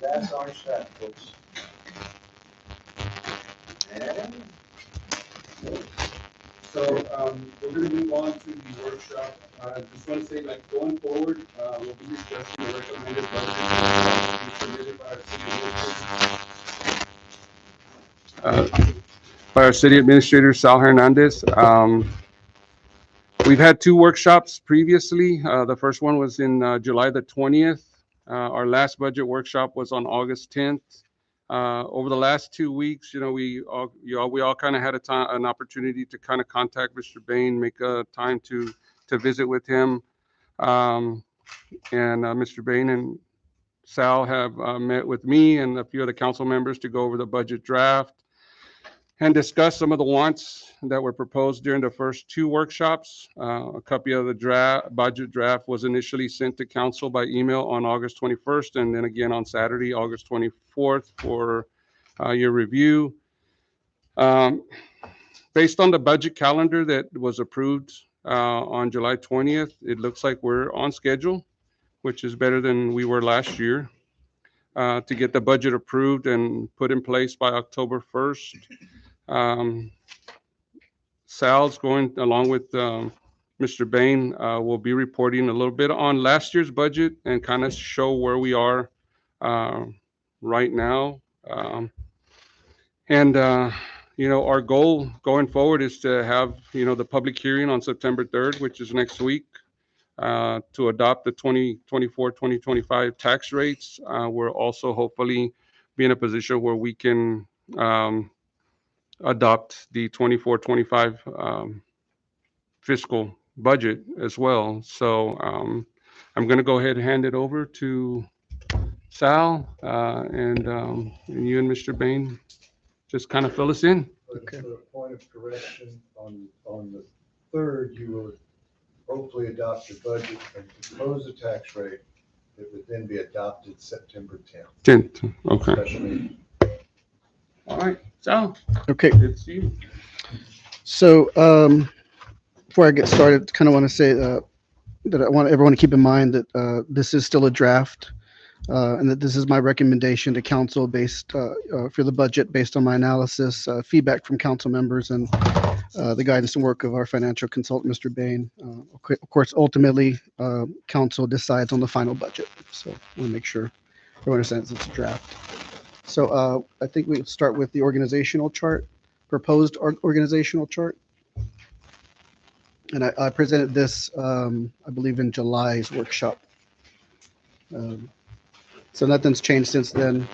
That's our strat, folks. And So we're going to move on to the workshop. Just want to say, like, going forward, we'll be discussing the recommended budget to be submitted by our city administrator, Sal Hernandez. We've had two workshops previously. The first one was in July the 20th. Our last budget workshop was on August 10th. Over the last 2 weeks, we all kind of had an opportunity to kind of contact Mr. Bain, make a time to visit with him. And Mr. Bain and Sal have met with me and a few of the council members to go over the budget draft and discuss some of the wants that were proposed during the first two workshops. A copy of the budget draft was initially sent to council by email on August 21st, and then again on Saturday, August 24th, for your review. Based on the budget calendar that was approved on July 20th, it looks like we're on schedule, which is better than we were last year, to get the budget approved and put in place by October 1st. Sal's going, along with Mr. Bain, will be reporting a little bit on last year's budget and kind of show where we are right now. And our goal going forward is to have, the public hearing on September 3rd, which is next week, to adopt the 2024-2025 tax rates. We're also hopefully be in a position where we can adopt the 24-25 fiscal budget as well. So I'm going to go ahead and hand it over to Sal, and you and Mr. Bain just kind of fill us in. for a point of correction, on the 3rd, you will hopefully adopt your budget and propose a tax rate that would then be adopted September 10th. 10th, okay. Special meeting. All right, Sal, Okay, it's you. so before I get started, kind of want to say that I want everyone to keep in mind that this is still a draft, and that this is my recommendation to council based for the budget based on my analysis, feedback from council members, and the guidance and work of our financial consultant, Mr. Bain. Of course, ultimately, council decides on the final budget. So I want to make sure everyone understands it's a draft. So I think we'll start with the organizational chart, proposed organizational chart. And I presented this, I believe, in July's workshop. So nothing's changed since then.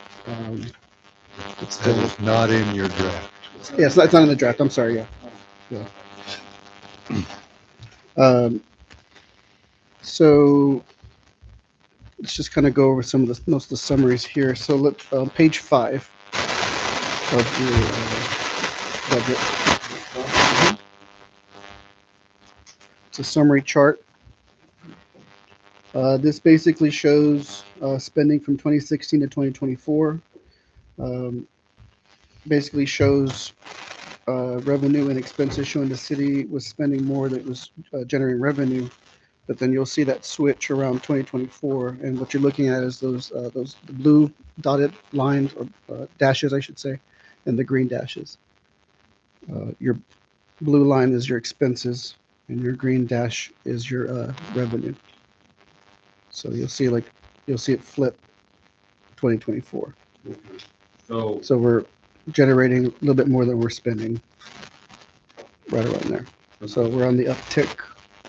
It's That still, is not in your draft. yeah, it's not in the draft. I'm sorry. Yeah. So let's just kind of go over some of the most of the summaries here. So let's page 5 of your budget. It's a summary chart. This basically shows spending from 2016 to 2024. Basically shows revenue and expenses showing the city was spending more than it was generating revenue. But then you'll see that switch around 2024, and what you're looking at is those blue dotted lines, or dashes, I should say, and the green dashes. Your blue line is your expenses, and your green dash is your revenue. So you'll see it flip 2024. So we're generating a little bit more than we're spending, right around there. So we're on the uptick,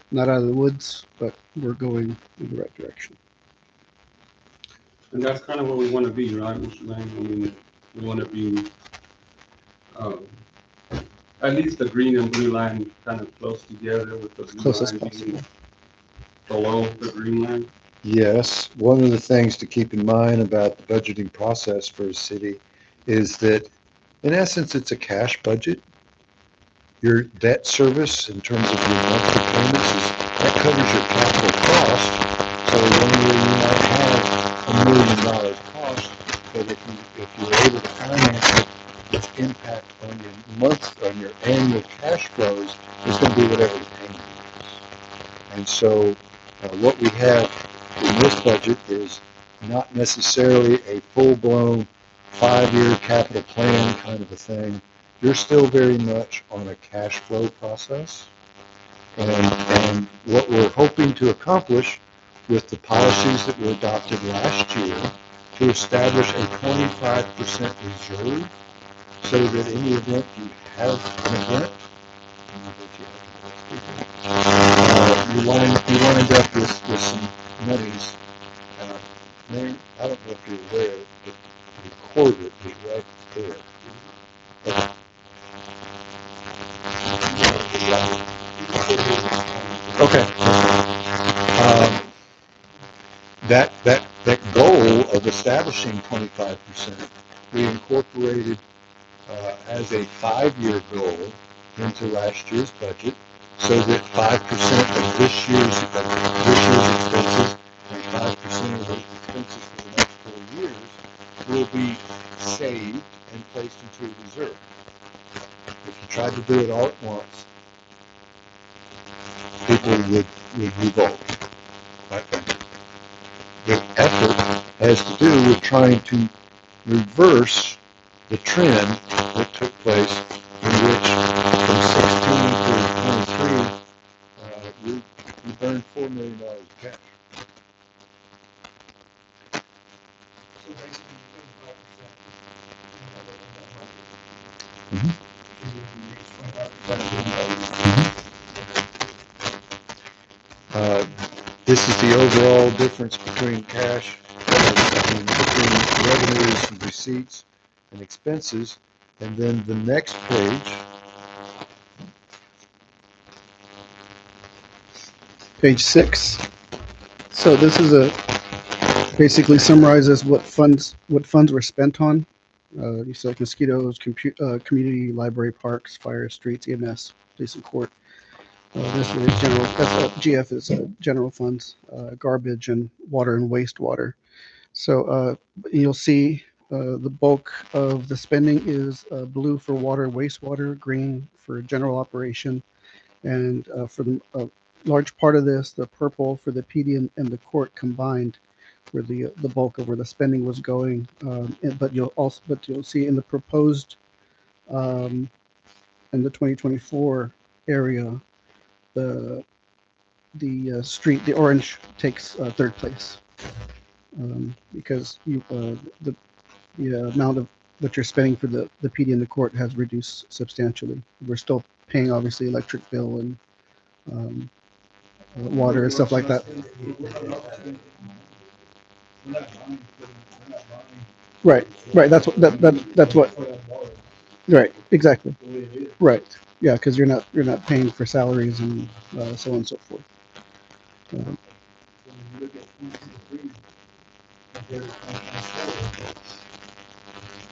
not out of the woods, but we're going in the right direction. and that's kind of where we want to be, right, Mr. Bain? I mean, we want to be at least the green and blue line kind of close together, with the blue Close as line being possible. below the green line. Yes, one of the things to keep in mind about the budgeting process for a city is that, in essence, it's a cash budget. Your debt service, in terms of your monthly payments, that covers your capital cost. So one year you might have $1 million cost, but if you're able to finance it, its impact on your annual cash flows is going to be whatever the payment is. And so what we have in this budget is not necessarily a full-blown 5-year capital plan kind of a thing. You're still very much on a cash flow process. And what we're hoping to accomplish with the policies that were adopted last year to establish a 25% reserve so that in the event you have an event, you wind up with some monies. Mary, I don't know if you're aware, but the recorder is right there. Okay. That goal of establishing 25%, we incorporated as a 5-year goal into last year's budget, so that 5% of this year's expenses and 5% of those expenses for the next 4 years will be saved and placed into a reserve. If you tried to do it all at once, people would revolt, quite frankly. The effort has to do with trying to reverse the trend that took place in which from 16 to 23, you burned $4 million of cash. So basically, 25%. Mhm. This is the overall difference between cash, between revenues and receipts and expenses. And then the next page, Page 6. So this is basically summarizes what funds were spent on. You see like mosquitoes, community, library, parks, fire, streets, EMS, police and court. This is general. GF is general funds, garbage and water and wastewater. So you'll see the bulk of the spending is blue for water, wastewater, green for general operation, and for the large part of this, the purple for the PD and the court combined, where the bulk of where the spending was going. But you'll see in the proposed in the 2024 area, the street, the orange takes third place, because the amount of what you're spending for the PD and the court has reduced substantially. We're still paying obviously electric bill and water and stuff like that. Right. That's what. Right. Exactly. Right. Yeah, because you're not paying for salaries and so on and so forth.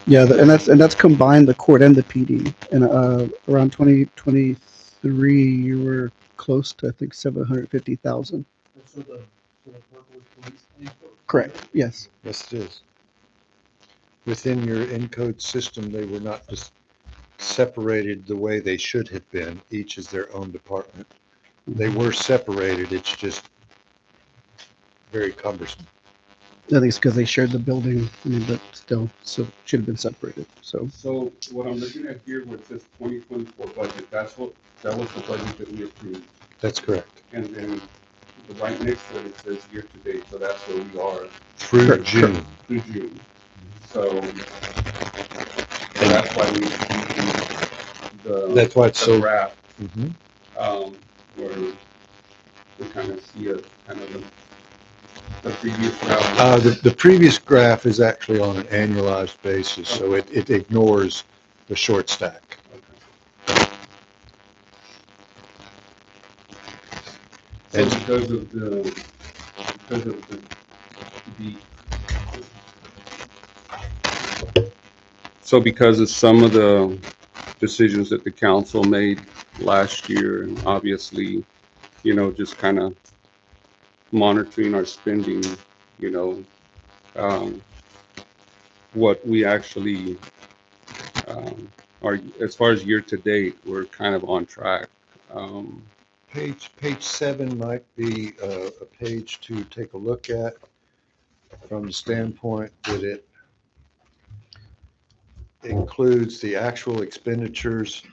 Yeah, and that's combined the court and the PD. And around 2023, you were close to I think 750,000. Correct. Yes. yes, it is. Within your ENCODE system, they were not just separated the way they should have been. Each is their own department. They were separated. It's just very cumbersome. I think it's because they shared the building. I mean, but still, so should have been separated. So what I'm looking at here, where it says 2024 budget, that was the budget that we approved. That's correct. And then right next to it, it says year to date, so that's where we are Through Correct. June. through June. So that's why we That's why it's the so. graph, Mhm. where we kind of see a kind of the previous graph. The previous graph is actually on an annualized basis, so it ignores the short stack. So And- because of some of the decisions that the council made last year, and obviously, just kind of monitoring our spending, what we actually are, as far as year to date, we're kind of on track. Page 7 might be a page to take a look at. from the standpoint that it includes the actual expenditures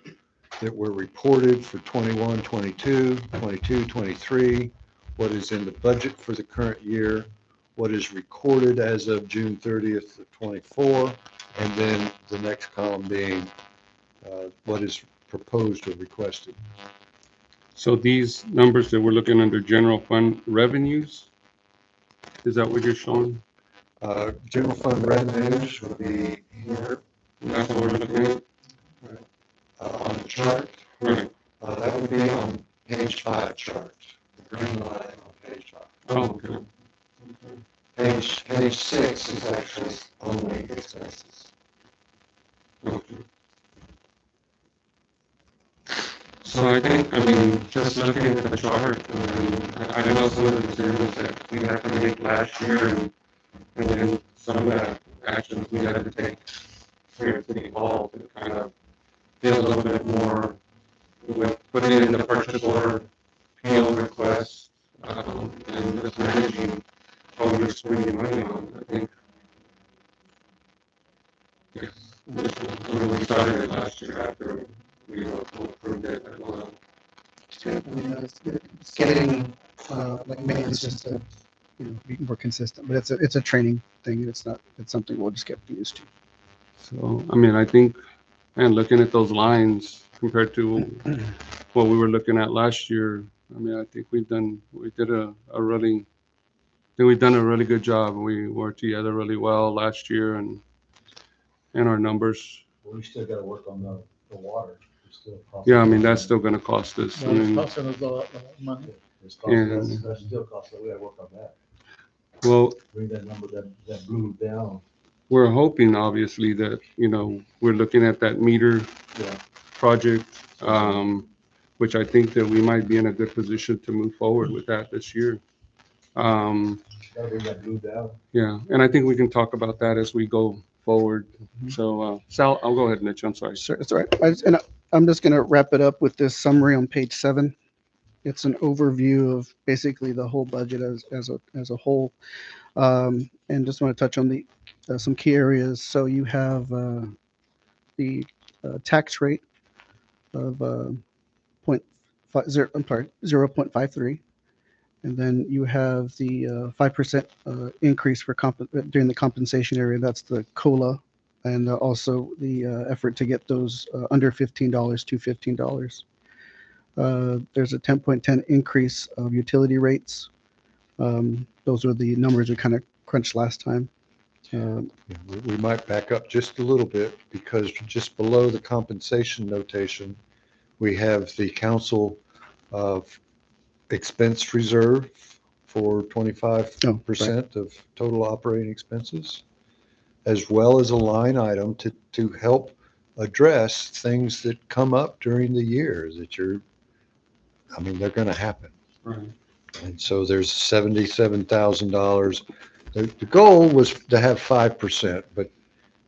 that were reported for 21, 22, 22, 23, what is in the budget for the current year, what is recorded as of June 30th of 24, and then the next column being what is proposed or requested. So these numbers that we're looking under general fund revenues, is that what you're showing? General fund revenues would be here That's what we're looking at? on the chart. Right. That would be on page 5 chart, the green line on page 5. Oh, okay. Page 6 is actually only expenses. Okay. So I think, I mean, just looking at the chart, I know some of the decisions that we had to make last year and then some of the actions we had to take here at City Hall to kind of get a little bit more with putting in the purchase order, PO requests, and just managing how you're spending money on. I think, yes, we started it last year after we approved it as well. It's getting, like maintenance just to, be more consistent, but it's a training thing. It's something we'll just get used to. So, I mean, I think, and looking at those lines compared to what we were looking at last year, I mean, I think we've done a really good job. We worked together really well last year and our numbers. We still gotta work on the water. It's still costing Yeah, I mean, us that's money. still gonna cost us. I Well, it's mean, costing us a lot of money. It's costing Yeah. us, that's still costing, we gotta work on that. well, Bring that number, that blue down. we're hoping obviously that, we're looking at that meter Yeah. project, which I think that we might be in a good position to move forward with that this year. Gotta bring that blue down. Yeah, and I think we can talk about that as we go forward. So, Sal, I'll go ahead, Mitch, I'm sorry. Sure, it's all right. I'm just going to wrap it up with this summary on page 7. It's an overview of basically the whole budget as a whole, and just want to touch on the some key areas. So you have the tax rate of 0.53, and then you have the 5% increase for during the compensation area. That's the COLA, and also the effort to get those under $15 to $15. There's a 10.10 increase of utility rates. Those are the numbers we kind of crunched last time. We might back up just a little bit because just below the compensation notation, we have the council of expense reserve for 25% of total operating expenses, as well as a line item to help address things that come up during the year they're going to happen. Right. And so there's $77,000. The goal was to have 5%, but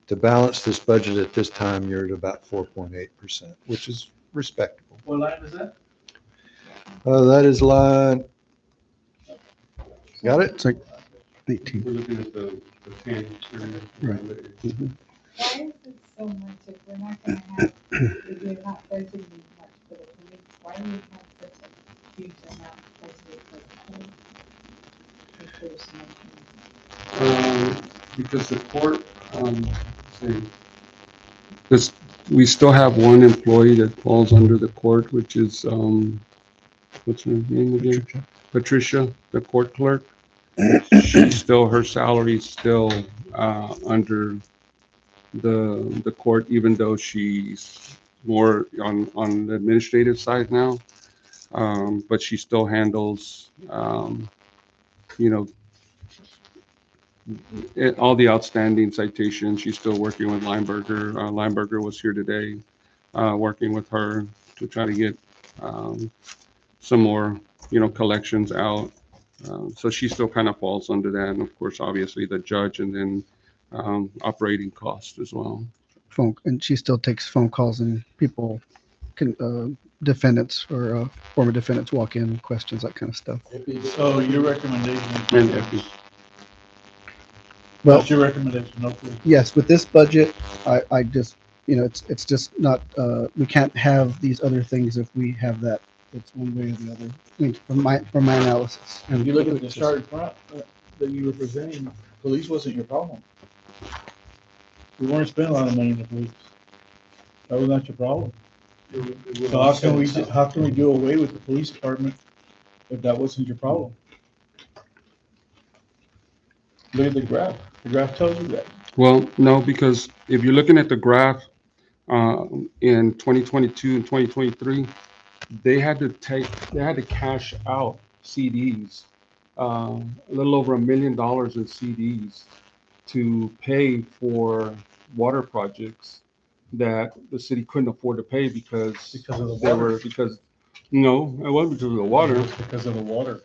to balance this budget at this time, you're at about 4.8%, which is respectable. What line is that? That is line. Got it? It's like 18. We're looking at the 10. Right. Why Mhm. is it so much if we're not gonna have, if we're not budgeting much for the police, why do we have such a huge amount budgeted for the police? If there's no. Because the court, this, we still have one employee that falls under the court, which is, what's her name again? Patricia, the court clerk. Her salary's still, under the court, even though she's more on the administrative side now. But she still handles, all the outstanding citations. She's still working with Lineberger. Lineberger was here today, working with her to try to get some more, collections out. So she still kind of falls under that. And of course, obviously the judge and then operating costs as well. And she still takes phone calls and people defendants or former defendants walk in, questions, that kind of stuff. So your recommendation is And Effie. Well, That's your recommendation, no police. yes, with this budget, I just, it's just not, we can't have these other things if we have that. It's one way or the other. I mean, from my analysis. If you look at the chart that you were presenting, police wasn't your problem. We weren't spending a lot of money in the police. That was not your problem. So how can we do away with the police department if that wasn't your problem? Look at the graph. The graph tells you that. Well, no, because if you're looking at the graph, in 2022 and 2023, they had to cash out CDs, a little over $1 million in CDs to pay for water projects that the city couldn't afford to pay because Because of the they water. were, because, no, it wasn't because of the water. It was because of the water.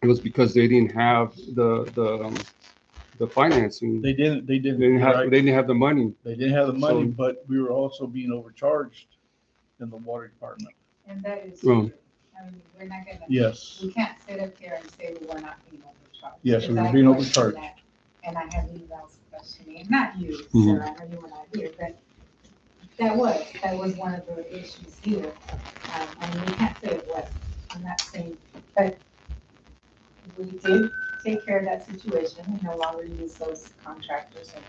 It was because they didn't have the financing. They didn't, They didn't have, right. they didn't have the money. They didn't have the money, So- but we were also being overcharged in the water department. And that is Well- true. I mean, we're not gonna, Yes, we can't sit up here and say we were not being overcharged. Yes, we because were I being question overcharged. that, And I have emails questioning, not you, Mhm. sir, I know you were not here, but that was one of the issues here. And we can't say it was, I'm not saying, but we did take care of that situation and no longer use those contractors and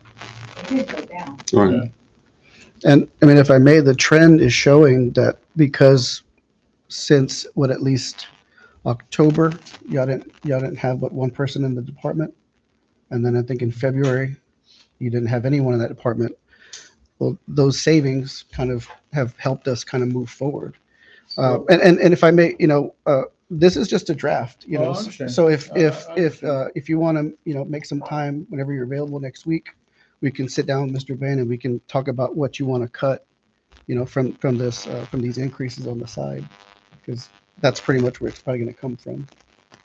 it did go down. Right. And I mean, if I may, the trend is showing that because since at least October, y'all didn't have but one person in the department. And then I think in February, you didn't have anyone in that department. Well, those savings kind of have helped us kind of move forward. And if I may, this is just a draft, Oh, I understand. so if, I understand. if you want to, make some time whenever you're available next week, we can sit down with Mr. Bain and we can talk about what you want to cut, from this, from these increases on the side. Because that's pretty much where it's probably going to come from.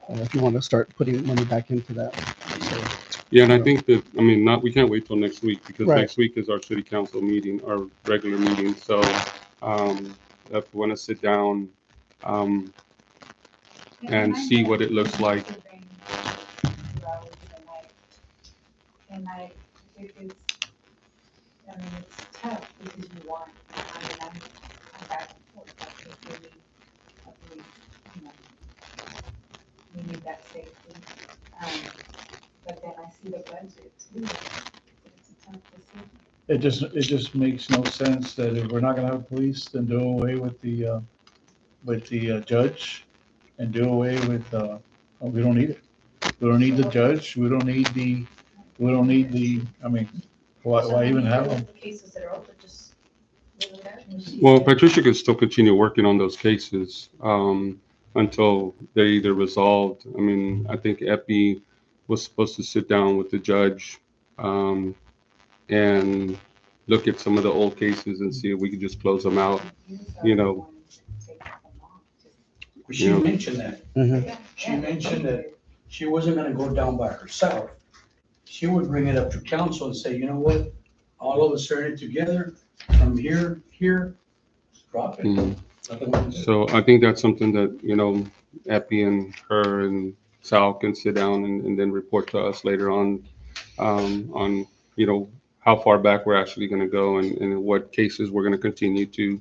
If you want to start putting money back into that. So, Yeah, and I think that, I mean, we can't wait till next week because Right. next week is our city council meeting, our regular meeting. So, if we want to sit down, and see what it looks like. And it's tough because you want, I'm back and forth, I think we need that safety. But then I see the budget too. It's a tough decision. it just makes no sense that if we're not gonna have police, then do away with the judge and do away with, we don't need it. We don't need the judge, we don't need the, I mean, why even have them? Cases that are open, just leave it there. Well, Patricia can still continue working on those cases, until they're either resolved. I mean, I think Epi was supposed to sit down with the judge, and look at some of the old cases and see if we could just close them out. You know. She Yeah. mentioned that. Mhm. She mentioned that she wasn't gonna go down by herself. She would bring it up to council and say, you know what? All of us are in it together, from here, drop it. Mhm. Nothing we can do. So I think that's something that, Epi and her and Sal can sit down and then report to us later on, how far back we're actually going to go and what cases we're going to continue to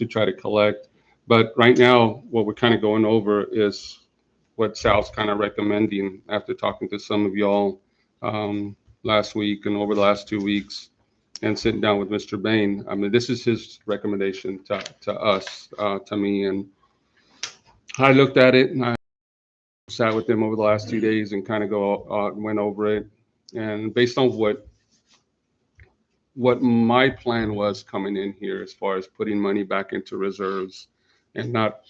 try to collect. But right now, what we're kind of going over is what Sal's kind of recommending after talking to some of y'all last week and over the last 2 weeks and sitting down with Mr. Bain. I mean, this is his recommendation to us, to me. And I looked at it and I sat with him over the last 2 days and kind of went over it. And based on what my plan was coming in here, as far as putting money back into reserves and not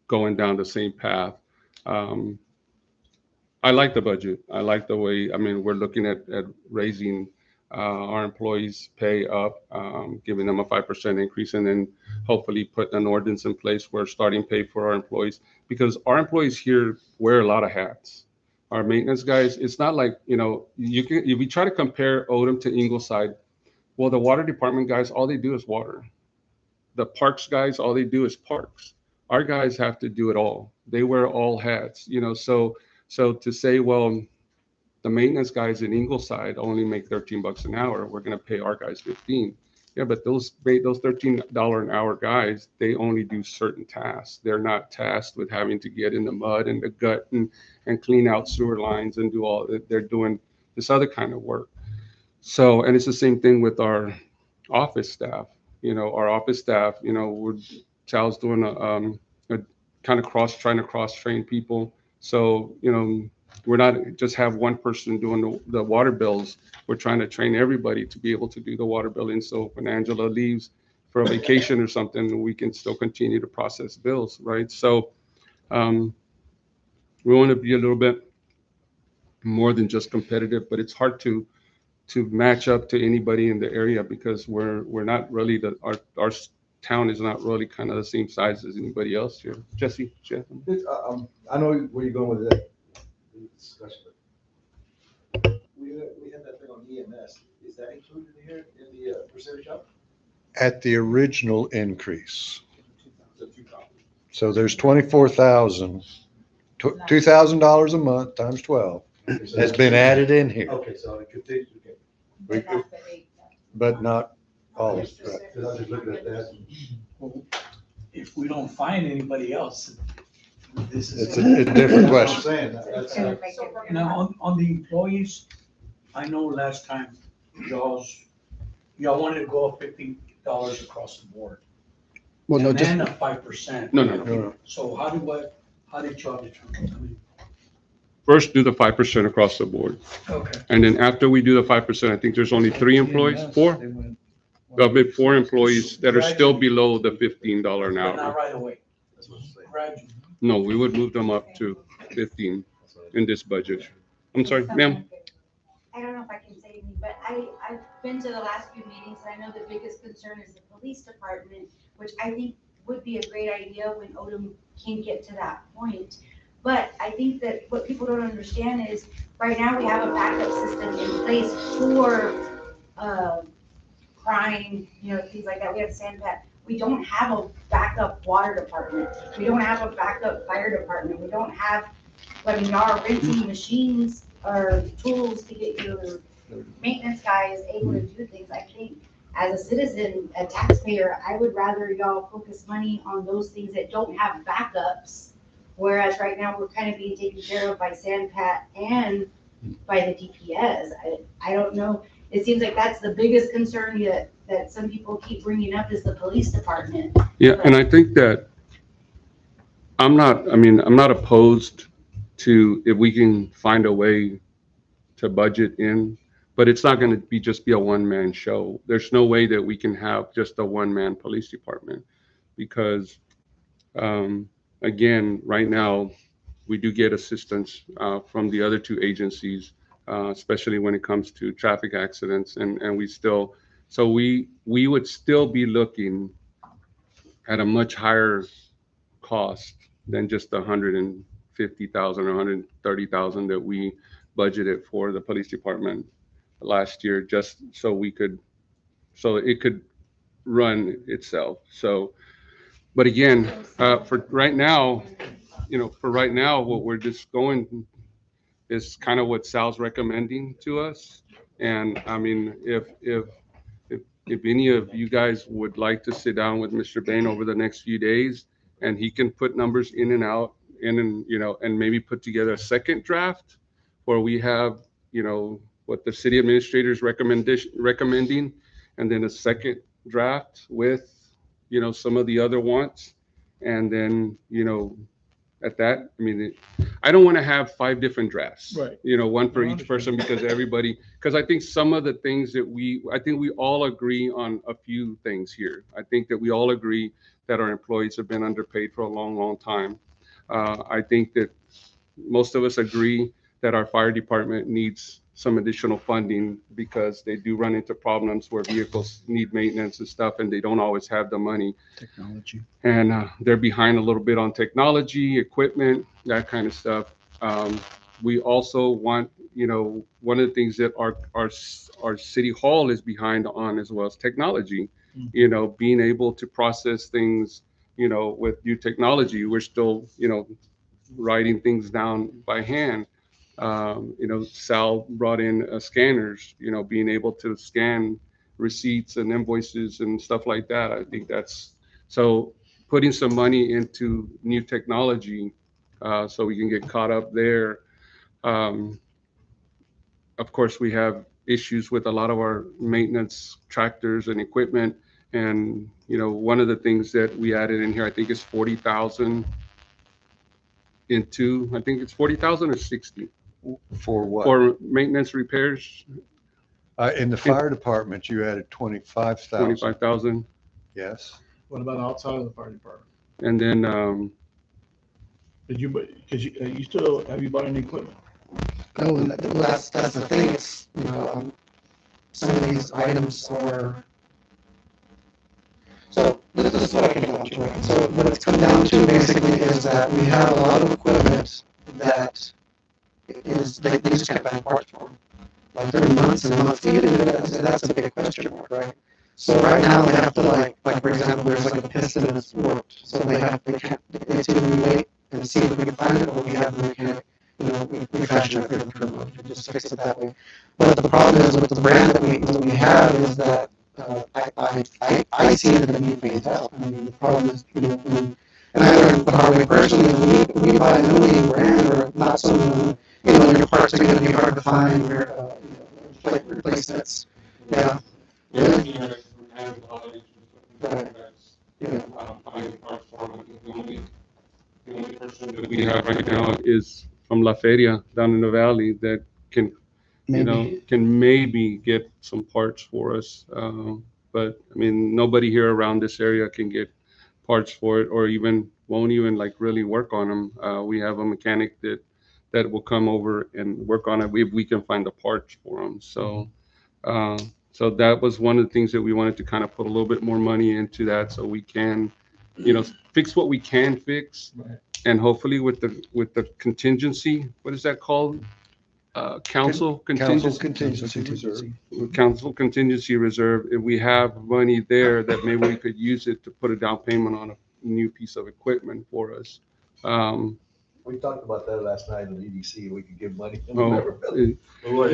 going down the same path. I like the budget. I like the way, I mean, we're looking at raising our employees' pay up, giving them a 5% increase, and then hopefully put an ordinance in place where starting pay for our employees, because our employees here wear a lot of hats. Our maintenance guys, it's not like, if we try to compare Odom to Ingleside, well, the water department guys, all they do is water. The parks guys, all they do is parks. Our guys have to do it all. They wear all hats, so to say, well, the maintenance guys in Ingleside only make $13 an hour. We're going to pay our guys 15. Yeah, but those $13 an hour guys, they only do certain tasks. They're not tasked with having to get in the mud and the gut and clean out sewer lines and do all that. They're doing this other kind of work. So, and it's the same thing with our office staff. Our office staff, Sal's doing a kind of trying to cross-train people. So, we're not just have one person doing the water bills. We're trying to train everybody to be able to do the water billing. So when Angela leaves for a vacation or something, we can still continue to process bills, right? So we want to be a little bit more than just competitive, but it's hard to match up to anybody in the area because we're not really our town is not really kind of the same size as anybody else here. Jesse, Jeff? I know where you're going with that discussion. We had that thing on EMS. Is that included here in the percentage up? At the original increase. So 2,000. So there's 24,000, $2,000 a month times 12 has been added in here, Okay, so it could take, okay. But not the rate. but not all of it. Because I was just looking at that. Well, if we don't find anybody else, this It's is. a different That's what I'm question. saying. It's That's, gonna make it- Now, on the employees, I know last time y'all wanted to go up $50 across the board. Well, no, And just, then a 5%. No. No. So how did y'all determine? I mean, First, do the 5% across the board. okay. And then after we do the 5%, I think there's only 3 employees, 4? There'll be 4 employees that are still below the $15 an But not hour. right away. that's what I'm saying. Gradually. No, we would move them up to 15 in this budget. I'm sorry, ma'am? I don't know if I can say anything, but I've been to the last few meetings, and I know the biggest concern is the police department, which I think would be a great idea when Odom can get to that point. But I think that what people don't understand is, right now, we have a backup system in place for, crime, things like that. We have Sandpat. We don't have a backup water department. We don't have a backup fire department. We don't have, y'all are renting machines or tools to get your maintenance guys able to do things. I think as a citizen, a taxpayer, I would rather y'all focus money on those things that don't have backups. Whereas right now, we're kind of being taken care of by Sandpat and by the DPS. I don't know. It seems like that's the biggest concern that some people keep bringing up is the police department. Yeah, and I think that I'm not opposed to if we can find a way to budget in, but it's not going to just be a one-man show. There's no way that we can have just a one-man police department because, again, right now, we do get assistance from the other 2 agencies, especially when it comes to traffic accidents, and we would still be looking at a much higher cost than just the $150,000 or $130,000 that we budgeted for the police department last year, just so it could run itself. So, but again, for right now, what we're just going is kind of what Sal's recommending to us. And I mean, if any of you guys would like to sit down with Mr. Bain over the next few days, and he can put numbers in and out, and maybe put together a second draft where we have, what the city administrator is recommending, and then a second draft with, some of the other wants. And then, at that, I don't want to have 5 different drafts. Right. One for each person because I think some of the things that I think we all agree on a few things here. I think that we all agree that our employees have been underpaid for a long, long time. I think that most of us agree that our fire department needs some additional funding because they do run into problems where vehicles need maintenance and stuff, and they don't always have the money. technology. And they're behind a little bit on technology, equipment, that kind of stuff. We also want, one of the things that our city hall is behind on as well as technology, being able to process things, with new technology. We're still, writing things down by hand. Sal brought in scanners, being able to scan receipts and invoices and stuff like that. I think that's so putting some money into new technology so we can get caught up there. Um, of course, we have issues with a lot of our maintenance tractors and equipment. And, one of the things that we added in here, I think is 40,000 into, I think it's 40,000 or 60 For what? for maintenance repairs, In the fire department, you added 25,000. 25,000. Yes. What about outside of the fire department? And then, Did you, because you still, have you bought any equipment? No, and that's the thing, it's, some of these items are. So this is what I can down to, right? So what it's come down to basically is that we have a lot of equipment that they just can't find parts for. Like there are months and months to get into that, and that's a big question mark, right? So right now they have to like for example, there's like a piston that's warped, so they can't, it's either we wait and see if we can find it, or we have the mechanic, we fashion it for the and just fix it that way. But the problem is with the brand that we have is that I see it as a need for help. I mean, the problem is, and I learned the hard way personally, when we buy a new brand or not so new, your parts are going to be hard to find, your replacements. Yeah. Right. Yeah. The only person that we have right now is from La Feria down in the valley that can, can maybe get some parts for us. But I mean, nobody here around this area can get parts for it, or won't even like really work on them. We have a mechanic that will come over and work on it if we can find the parts for them. So, so that was one of the things that we wanted to kind of put a little bit more money into that, so we can, fix what we can fix, Right. and hopefully with the contingency, what is that called? Council Council contingency. contingency reserve. Council contingency reserve. If we have money there, that maybe we could use it to put a down payment on a new piece of equipment for us. We talked about that last night in the EDC, we could give money. and we Oh, never really-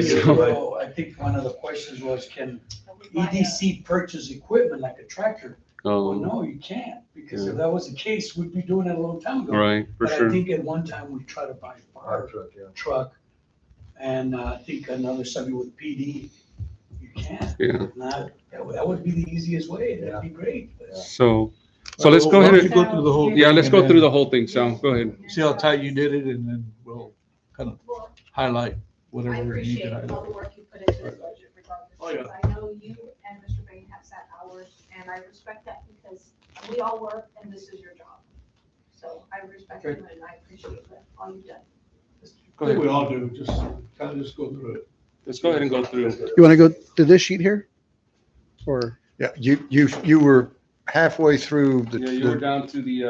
So I think one of the questions was, can EDC purchase equipment like a tractor? Well, no, you can't, because if that was the case, we'd be doing it a long time ago. Right, for But I sure. think at one time we tried to buy a Fire fire truck, yeah. truck, and I think another something with PD, you can't. Yeah. Not, that would be the easiest way, that'd be great. but- So let's go Why ahead don't you and, go through the whole. yeah, thing let's and go then through the whole thing, Sal. Go ahead. See how tight you did it, and then we'll kind of Well, highlight I whatever you need appreciate to all highlight. the work you put into this budget regardless. Oh, yeah. I know you and Mr. Bain have set hours, and I respect that because we all work and this is your job. So I respect you and I appreciate that, all you've done. I think we all do, just kind of just go through it. Let's go ahead and go through. You want to go to this sheet here? Or, Yeah, you were halfway through Yeah, you were the, down to the,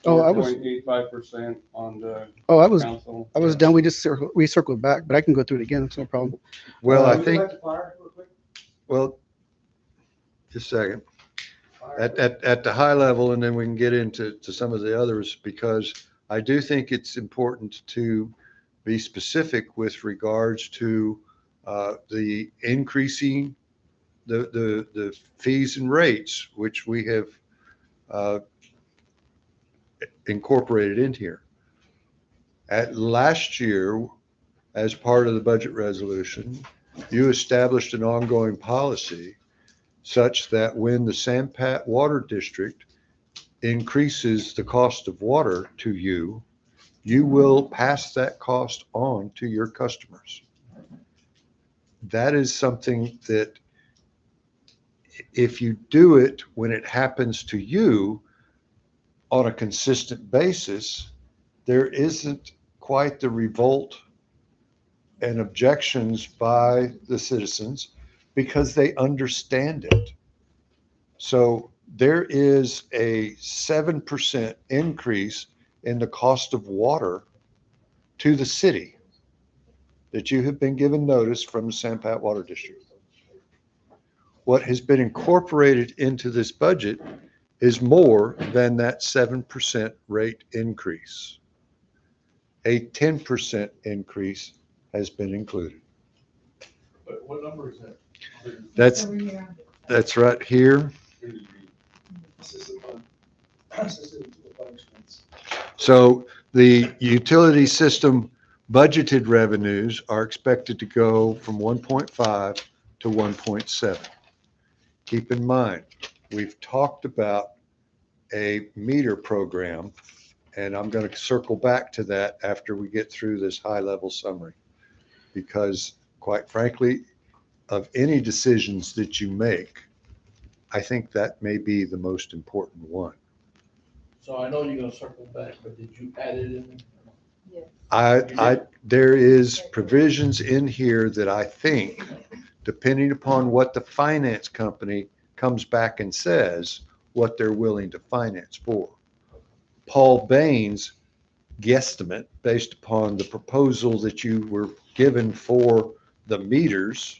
Oh, I was- 4.85% on the I was council. done, we circled back, but I can go through it again, it's no problem. well, I Can we go think, back to fire real quick? well, just a second. Fire. At the high level, and then we can get into some of the others, because I do think it's important to be specific with regards to the increasing the fees and rates, which we have incorporated in here. At last year, as part of the budget resolution, you established an ongoing policy such that when the Sampat Water District increases the cost of water to you, you will pass that cost on to your customers. That is something that if you do it when it happens to you on a consistent basis, there isn't quite the revolt and objections by the citizens because they understand it. So there is a 7% increase in the cost of water to the city that you have been given notice from the Sampat Water District. What has been incorporated into this budget is more than that 7% rate increase. A 10% increase has been included. What number is that? That's, Every year. that's right here. This is a fund. This is a fund expense. So the utility system budgeted revenues are expected to go from 1.5 to 1.7. Keep in mind, we've talked about a meter program, and I'm going to circle back to that after we get through this high-level summary. Because quite frankly, of any decisions that you make, I think that may be the most important one. So I know you're gonna circle back, but did you add it in? There is provisions in here that I think, depending upon what the finance company comes back and says, what they're willing to finance for. Paul Bain's guesstimate, based upon the proposal that you were given for the meters,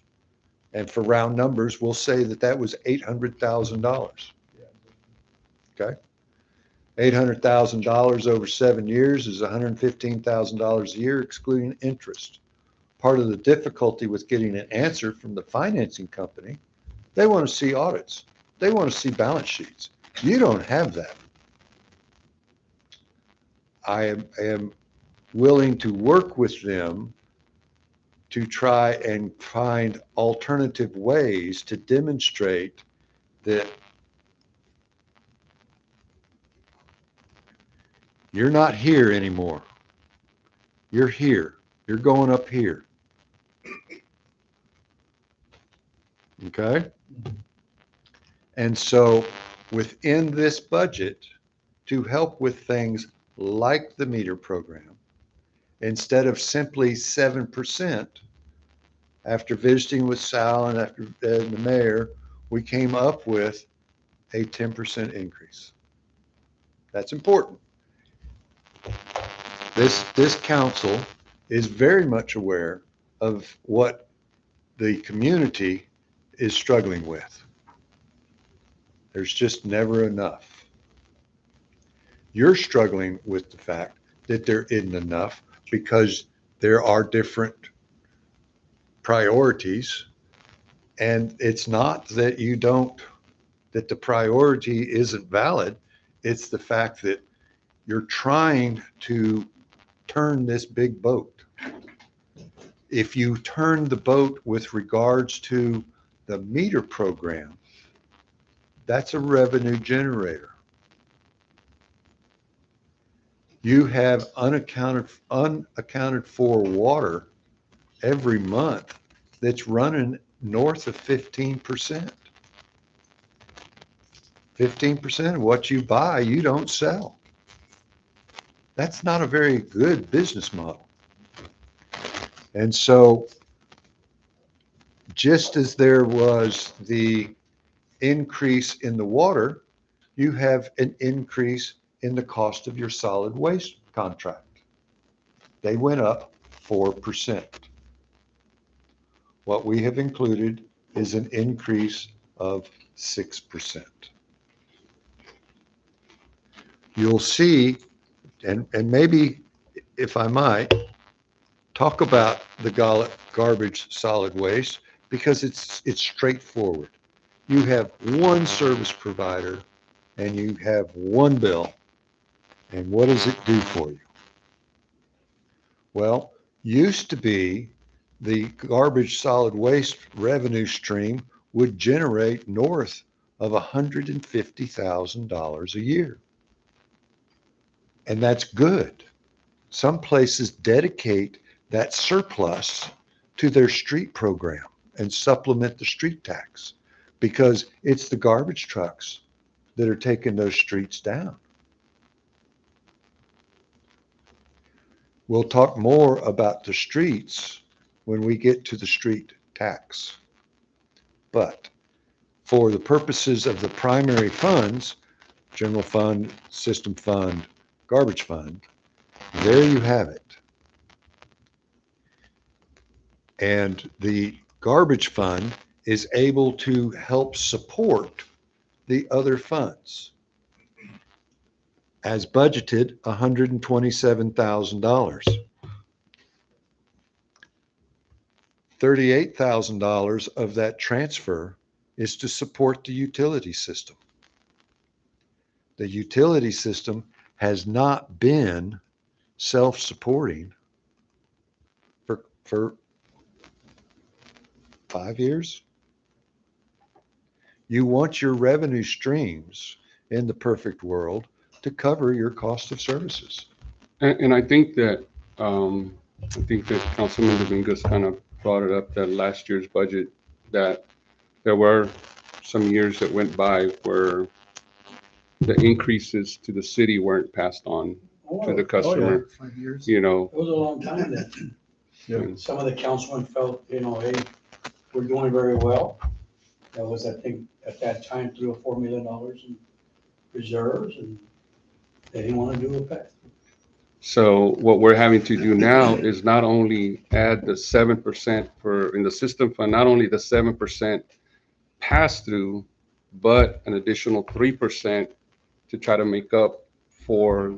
and for round numbers, we'll say that that was $800,000. Okay? $800,000 over 7 years is $115,000 a year, excluding interest. Part of the difficulty with getting an answer from the financing company, they want to see audits. They want to see balance sheets. You don't have that. I am willing to work with them to try and find alternative ways to demonstrate that you're not here anymore. You're here. You're going up here. Okay? And so within this budget, to help with things like the meter program, instead of simply 7%, after visiting with Sal and after the mayor, we came up with a 10% increase. That's important. This council is very much aware of what the community is struggling with. There's just never enough. You're struggling with the fact that there isn't enough because there are different priorities, and it's not that that the priority isn't valid. It's the fact that you're trying to turn this big boat. If you turn the boat with regards to the meter program, that's a revenue generator. You have unaccounted for water every month that's running north of 15%. 15% of what you buy, you don't sell. That's not a very good business model. And so just as there was the increase in the water, you have an increase in the cost of your solid waste contract. They went up 4%. What we have included is an increase of 6%. You'll see, and maybe, if I might, talk about the garbage solid waste, because it's straightforward. You have one service provider and you have one bill. And what does it do for you? Well, used to be the garbage solid waste revenue stream would generate north of $150,000 a year. And that's good. Some places dedicate that surplus to their street program and supplement the street tax, because it's the garbage trucks that are taking those streets down. We'll talk more about the streets when we get to the street tax. But for the purposes of the primary funds, general fund, system fund, garbage fund, there you have it. And the garbage fund is able to help support the other funds. As budgeted, $127,000. $38,000 of that transfer is to support the utility system. The utility system has not been self-supporting for 5 years. You want your revenue streams in the perfect world to cover your cost of services. And I think that Councilman Dominguez kind of brought it up, that last year's budget, that there were some years that went by where the increases to the city weren't passed on to the customer. 5 years. You know, It was a long time then. Yeah. Some of the councilmen felt, you know, hey, we're doing very well. That was, I think, at that time, $3 or $4 million in reserves, and they didn't want to do it. so what we're having to do now is not only add the 7% for in the system fund, not only the 7% pass through, but an additional 3% to try to make up for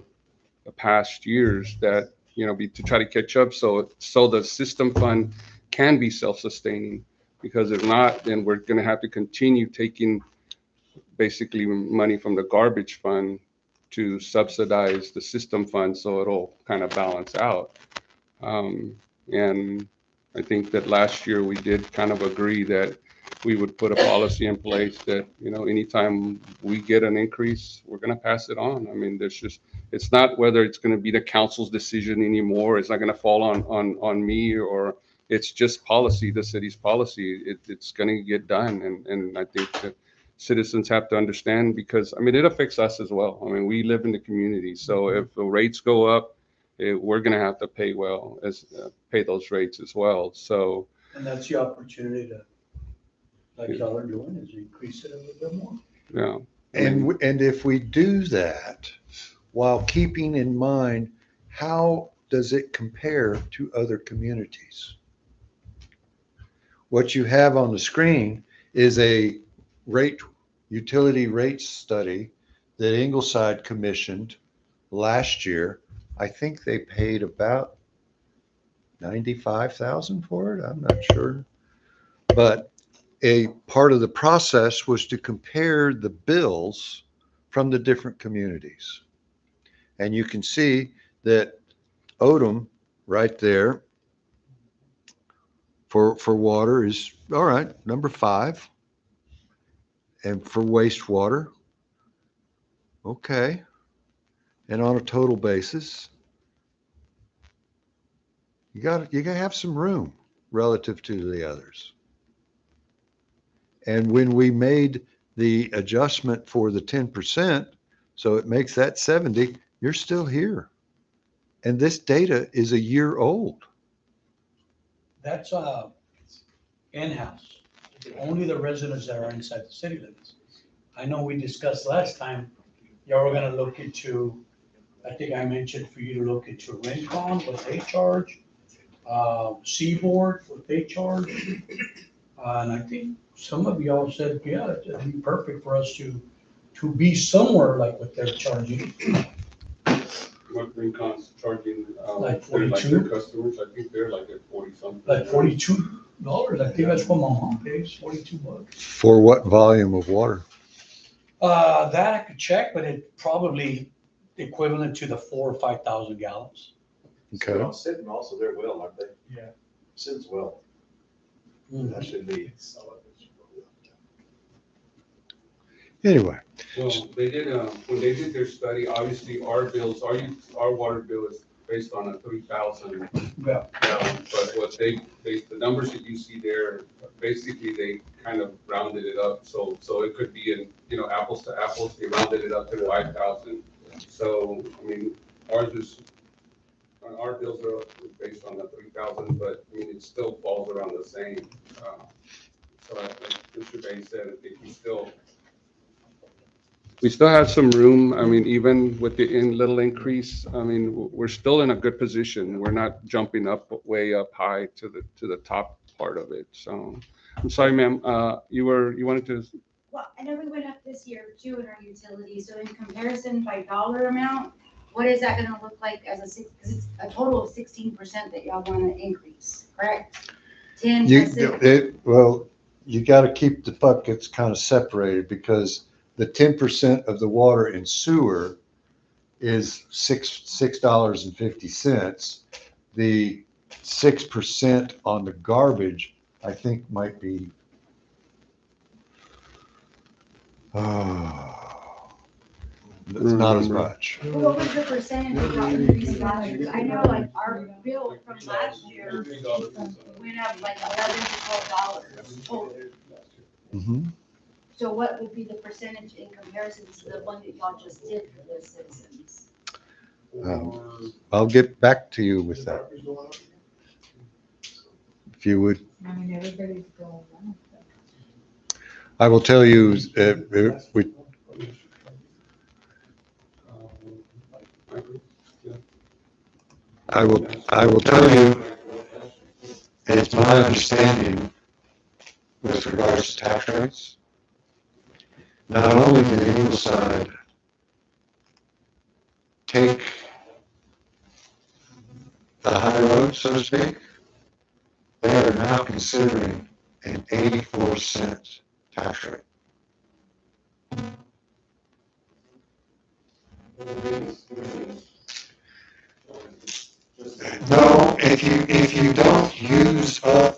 the past years that, you know, to try to catch up. So the system fund can be self-sustaining, because if not, then we're going to have to continue taking basically money from the garbage fund to subsidize the system fund, so it'll kind of balance out. And I think that last year we did kind of agree that we would put a policy in place that, you know, anytime we get an increase, we're going to pass it on. I mean, it's not whether it's going to be the council's decision anymore. It's not going to fall on me, or it's just policy, the city's policy. It's going to get done. And I think that citizens have to understand, because, I mean, it affects us as well. I mean, we live in the community. So if the rates go up, we're going to have to pay those rates as well. So, And that's the opportunity to, like y'all are doing, is increase it a little bit more. yeah. And if we do that, while keeping in mind, how does it compare to other communities? What you have on the screen is a utility rates study that Ingleside commissioned last year. I think they paid about $95,000 for it. I'm not sure. But a part of the process was to compare the bills from the different communities. And you can see that Odom right there for water is, all right, number 5. And for wastewater, okay. And on a total basis, you gotta have some room relative to the others. And when we made the adjustment for the 10%, so it makes that 70, you're still here. And this data is a year old. That's in-house. Only the residents that are inside the city limits. I know we discussed last time, y'all were gonna look into, I think I mentioned for you to look into Rincon, what they charge, Seaboard, what they charge. And I think some of y'all said, yeah, it'd be perfect for us to be somewhere like what they're charging. What Rincon's charging, Like for like 42? their customers, I think they're like at 40 something. Like $42. I think that's what my mom pays, $42. For what volume of water? That I could check, but it probably equivalent to the 4,000 or 5,000 gallons. Okay. So Sinton also, they're well, aren't they? Yeah. Sinton's well. That should be. Anyway, Well, they did, when they did their study, obviously our bills, our water bill is based on a 3,000. Yeah. But what the numbers that you see there, basically they kind of rounded it up. So it could be in, you know, apples to apples, they rounded it up to 5,000. So, I mean, our bills are based on the 3,000, but I mean, it still falls around the same. So like Mr. Bain said, I think we still have some room. I mean, even with the little increase, I mean, we're still in a good position. We're not jumping up way up high to the top part of it. So I'm sorry, ma'am, you wanted to. Well, I know we went up this year too in our utilities, so in comparison by dollar amount, what is that gonna look like because it's a total of 16% that y'all wanna increase, correct? 10%. Well, you gotta keep the buckets kind of separated because the 10% of the water and sewer is $6.50. The 6% on the garbage, I think might be, it's not as much. What was the percentage of the increase last year? I know like our bill from last year went up like $11 to $12 total. Mhm. So what would be the percentage in comparison to the one that y'all just did for the citizens? I'll get back to you with that. If you would, I mean, everybody's going on. I will tell you, I will tell you, it's my understanding with regards to tax rates, not only did Ingleside take the high road, so to speak, they are now considering an 84-cent tax rate. No, if you don't use up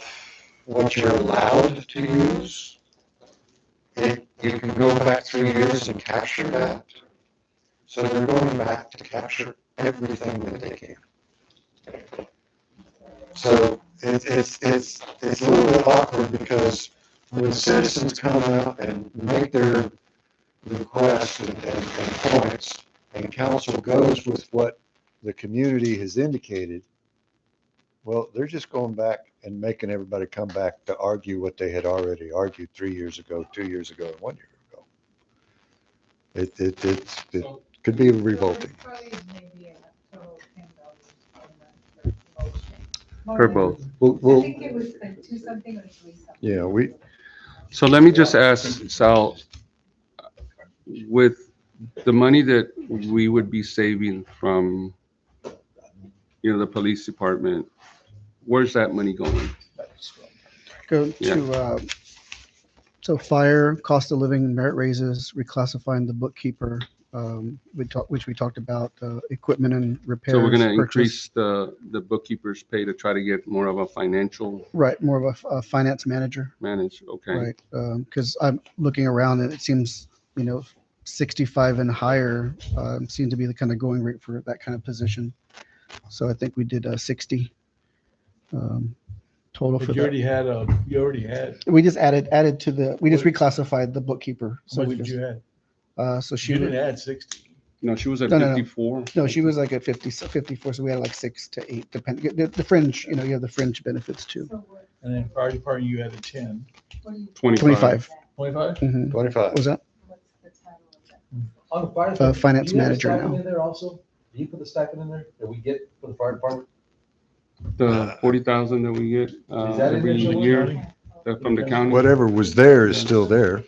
what you're allowed to use, you can go back 3 years and capture that. So they're going back to capture everything that they can. So it's a little bit awkward because when citizens come out and make their requests and points, and council goes with what the community has indicated, well, they're just going back and making everybody come back to argue what they had already argued 3 years ago, 2 years ago, and 1 year ago. It could be revolting. Probably maybe a total $10 on that For both. I think it was like 2 something or 3 something. Yeah, So let me just ask Sal, with the money that we would be saving from, the police department, where's that money going? Go to, so fire, cost of living, merit raises, reclassifying the bookkeeper, which we talked about, equipment and repairs. So we're gonna purchase. increase the bookkeeper's pay to try to get more of a financial Right, more of a finance manager, manage, okay? right? Because I'm looking around and it seems, 65 and higher seem to be the kind of going rate for that kind of position. So I think we did 60 total for But that. you already had, We just added to we just reclassified the bookkeeper. So what we did just, you add? so she, You didn't add 60. No, she was at No, no, no. 54. no, she was like at 54. So we had like 6 to 8, depending, the fringe, you have the fringe benefits too. So what And then fire department, you added 10. do you? 25. 25? Mhm. 25. What was that? What's the title of that? On the fire department, Finance do you have a manager stipend now. in there also? Do you put the stipend in there that we get for the fire department? The 40,000 that we get Is that in every there somewhere? year from the county. Whatever was there is still there.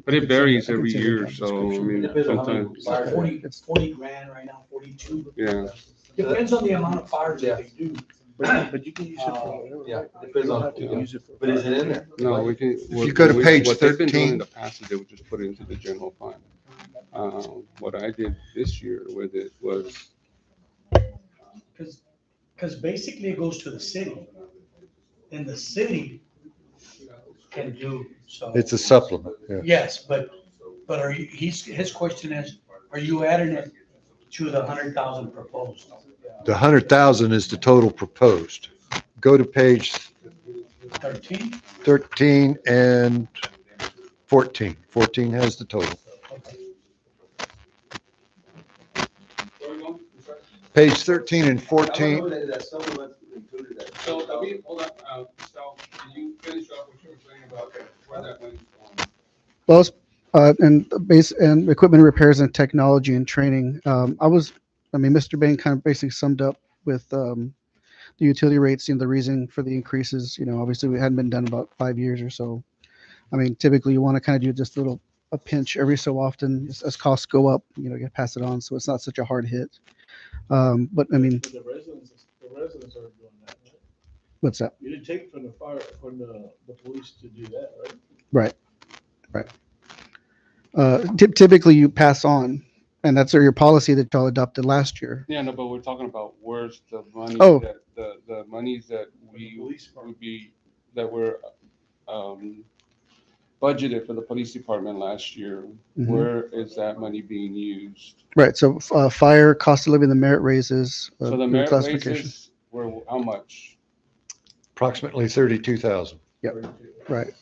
But it varies I can every send the year, job so I description. mean, Depends on how many sometimes, fires. 40 grand right now, 42. yeah. Depends on the amount of fires that they do. But you can use it for whatever. Yeah, right? depends You don't on- have to yeah. use it for But is it in there? No, we can. If you go to page What they've been doing 13. in the past is they would just put it into the general fund. What I did this year with it was, Because basically it goes to the city. And the city can do so. It's a supplement, yeah. Yes, but are you, his question is, are you adding it to the 100,000 proposed? The 100,000 is the total proposed. Go to page 13? 13 and 14. 14 has the total. Page 13 and 14. That supplement included that. hold on, Sal, can you finish off what you were saying about where that money's going? Well, and base and equipment repairs and technology and training. Mr. Bain kind of basically summed up with the utility rates, the reason for the increases, obviously we hadn't been done about 5 years or so. I mean, typically you want to kind of do just a pinch every so often as costs go up, you pass it on. So it's not such a hard hit. But I mean, But the residents are doing that, right? What's that? You didn't take it from the fire, from the police to do that, right? Right. Typically you pass on, and that's your policy that y'all adopted last year. Yeah, no, but we're talking about where's the money Oh. that, the monies that we would be, that were, budgeted for the police department last year. Mhm. Where is that money being used? Right, so fire, cost of living, the merit raises, So the merit reclassification. raises were how much? Approximately 32,000. Right,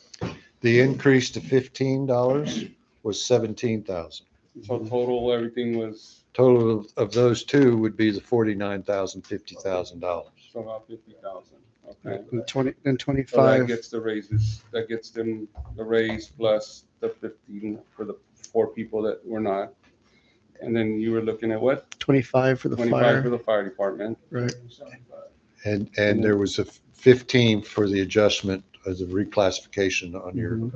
The increase to $15 was 17,000. So total, everything was, Total of those two would be the $49,000, $50,000. so about 50,000, okay. and 20, and So 25. that gets the raises, that gets them the raise plus the 15 for the 4 people that were not. And then you were looking at what? 25 for the 25 for fire, the fire department. right? And there was a 15 for the adjustment of the reclassification on your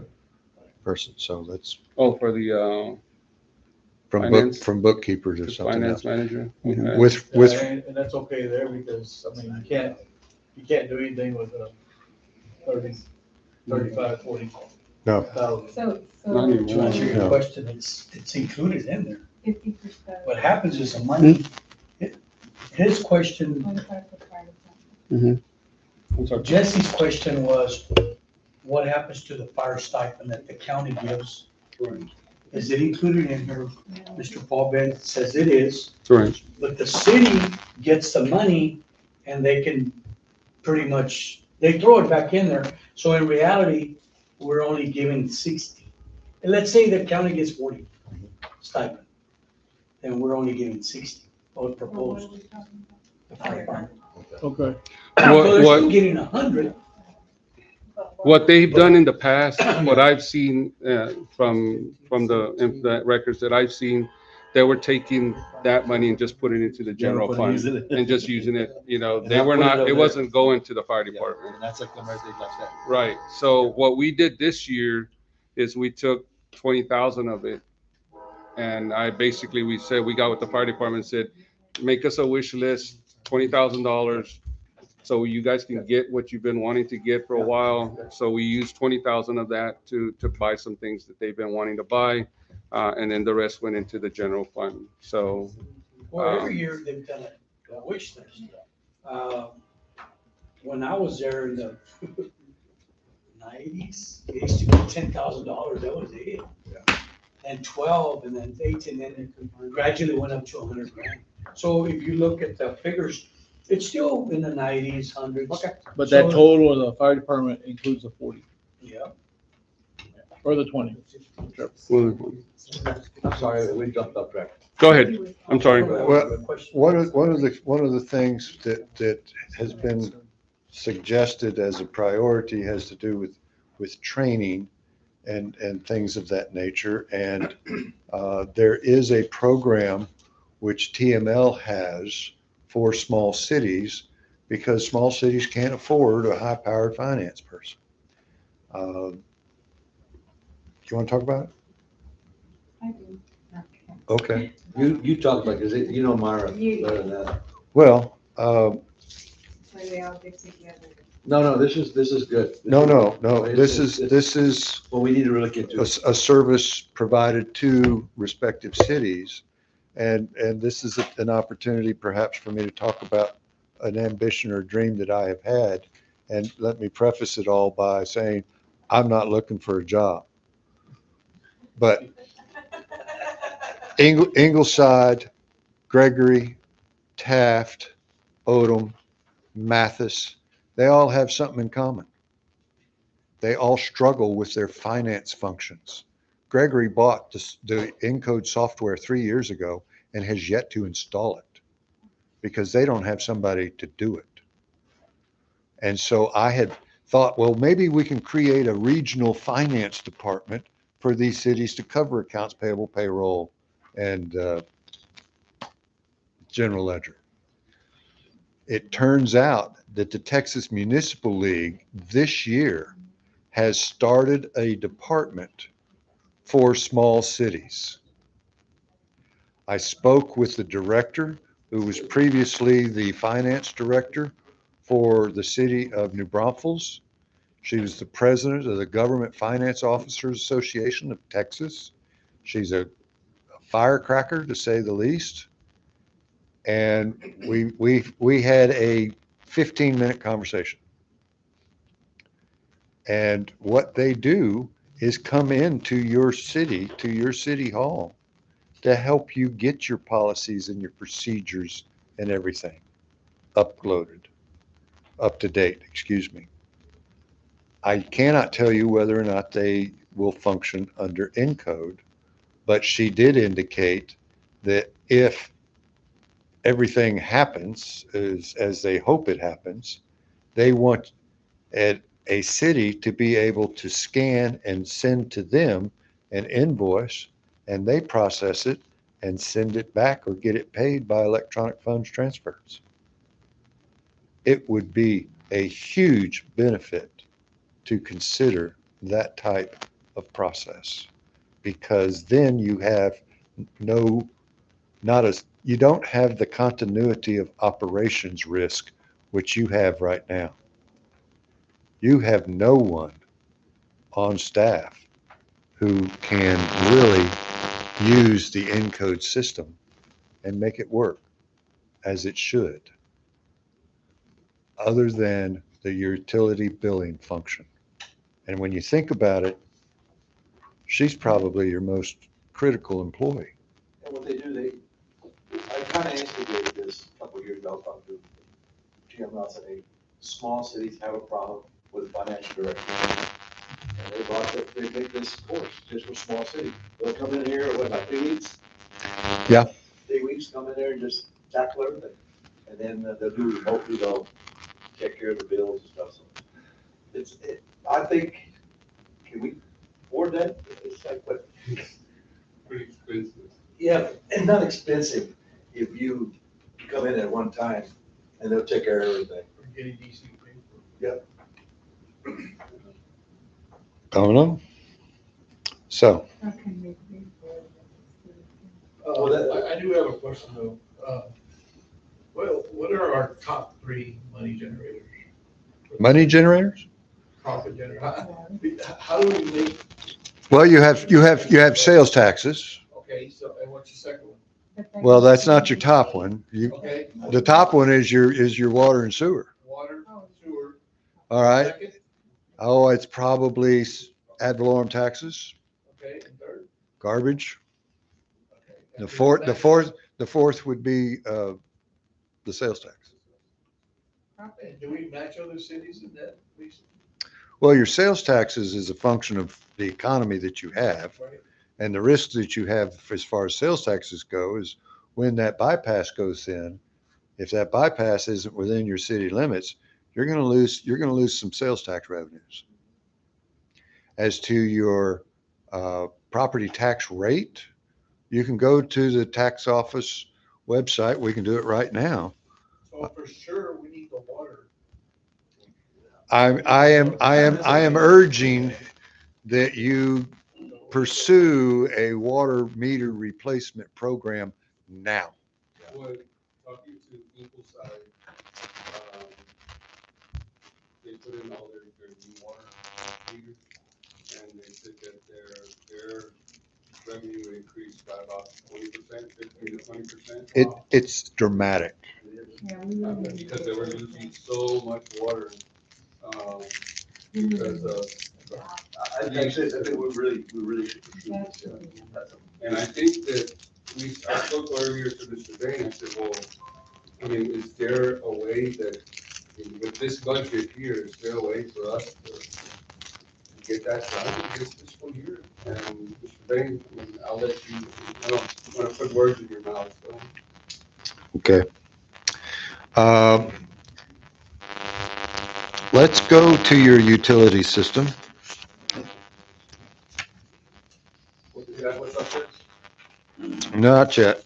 person. So that's Oh, for the, from Finance? bookkeeper to something finance else. manager. Mhm. Okay. With, And that's okay there because, I mean, you can't do anything with 35, 40. no, So, Not so anymore. To answer your No. question, it's included in there. 50%, What happens is the money, his question, 25 for fire department. I'm sorry. Jesse's question was, what happens to the fire stipend that the county gives? Is it included in here? Mr. Paul Ben says it is, That's right. but the city gets the money and they can pretty much, they throw it back in there. So in reality, we're only giving 60. And let's say the county gets 40 stipend, and we're only giving 60, or What proposed. are we talking The fire department. Okay. So they're What- still getting 100. about? What they've done in the past, what I've seen from the records that I've seen, they were taking that money and just putting it into the general fund, fund using it. and just using it, you know, And they not were putting it not, over it there. wasn't going to the fire Yeah, department. and that's like the American like that. Right. So what we did this year is we took 20,000 of it. And we said, we got with the fire department and said, make us a wish list, $20,000. So you guys can get what you've been wanting to get for a while. So we used 20,000 of that to buy some things that they've been wanting to buy. And then the rest went into the general fund. So, Well, every year they've done a wish list. When I was there in the 90s, it used to be $10,000, that was it. And 12, and then 18, and then it gradually went up to 100 grand. So if you look at the figures, it's still in the 90s, hundreds. Okay. But that total of the fire department includes the 40 Yeah. or the 20. I'm sorry, we jumped off track. go ahead. I'm sorry. Well, one of the things that has been suggested as a priority has to do with training and things of that nature. And there is a program which TML has for small cities because small cities can't afford a high-powered finance person. Do you want to talk about it? I do. Okay. You talked like, you know Myra better than that. Well, So they all get together. No, this is good. no, It's- this is Well, we need to really get to it. a service provided to respective cities. And this is an opportunity perhaps for me to talk about an ambition or dream that I have had. And let me preface it all by saying, I'm not looking for a job. But Ingleside, Gregory, Taft, Odom, Mathis, they all have something in common. They all struggle with their finance functions. Gregory bought the Encode software 3 years ago and has yet to install it because they don't have somebody to do it. And so I had thought, well, maybe we can create a regional finance department for these cities to cover accounts payable, payroll, and general ledger. It turns out that the Texas Municipal League this year has started a department for small cities. I spoke with the director, who was previously the finance director for the city of New Braunfels. She was the president of the Government Finance Officers Association of Texas. She's a firecracker, to say the least. And we had a 15-minute conversation. And what they do is come into your city, to your city hall, to help you get your policies and your procedures and everything uploaded, up to date, excuse me. I cannot tell you whether or not they will function under Encode, but she did indicate that if everything happens as they hope it happens, they want a city to be able to scan and send to them an invoice, and they process it and send it back or get it paid by electronic funds transfers. It would be a huge benefit to consider that type of process, because then you have you don't have the continuity of operations risk, which you have right now. You have no one on staff who can really use the Encode system and make it work as it should, other than the utility billing function. And when you think about it, she's probably your most critical employee. And what they do, I kind of instigated this a couple of years ago, talking to Jim Nelson. Small cities have a problem with financial direction. And they make this course just for small cities. They'll come in here, about 3 weeks? Yeah. 3 weeks, come in there and just tackle everything. And then they'll do remotely, they'll take care of the bills and stuff. So I think, can we afford that? It's like, what? Pretty expensive. Yeah, and not expensive if you come in at one time and they'll take care of everything. Getting decent paper. Yep. Don't know. So, How can we pay for it? I do have a question though. What are our top 3 money generators? money generators? Profit generators? How do we make, Well, you have sales taxes. okay, so, and what's the second one? Well, that's not your top one. Okay, The top one is your water and sewer. water, sewer. All right. Second, Oh, it's probably ad valorem taxes, okay, and third. garbage. Okay. The fourth would be the sales tax. And do we match other cities in that, Lisa? Well, your sales taxes is a function of the economy that you have, Right. and the risk that you have as far as sales taxes go is when that bypass goes in. If that bypass isn't within your city limits, you're going to lose some sales tax revenues. As to your property tax rate, you can go to the tax office website. We can do it right now. So for sure, we need the water. I am urging that you pursue a water meter replacement program now. Well, talking to Ingleside, they put in all their new water meters, and they said that their revenue increased by about 20%, 15 to 20%. It's dramatic. Yeah, we really need Because to they were get using so much water, because of, I think we really should pursue this. Yeah. and I think that I spoke earlier to Mr. Bain, I said, well, I mean, is there a way that, with this budget here, is there a way for us to get that done this fiscal year? And Mr. Bain, I mean, I'll let you, I don't want to put words in your mouth, so. Okay. Let's go to your utility system. Is that what's up there? Not yet.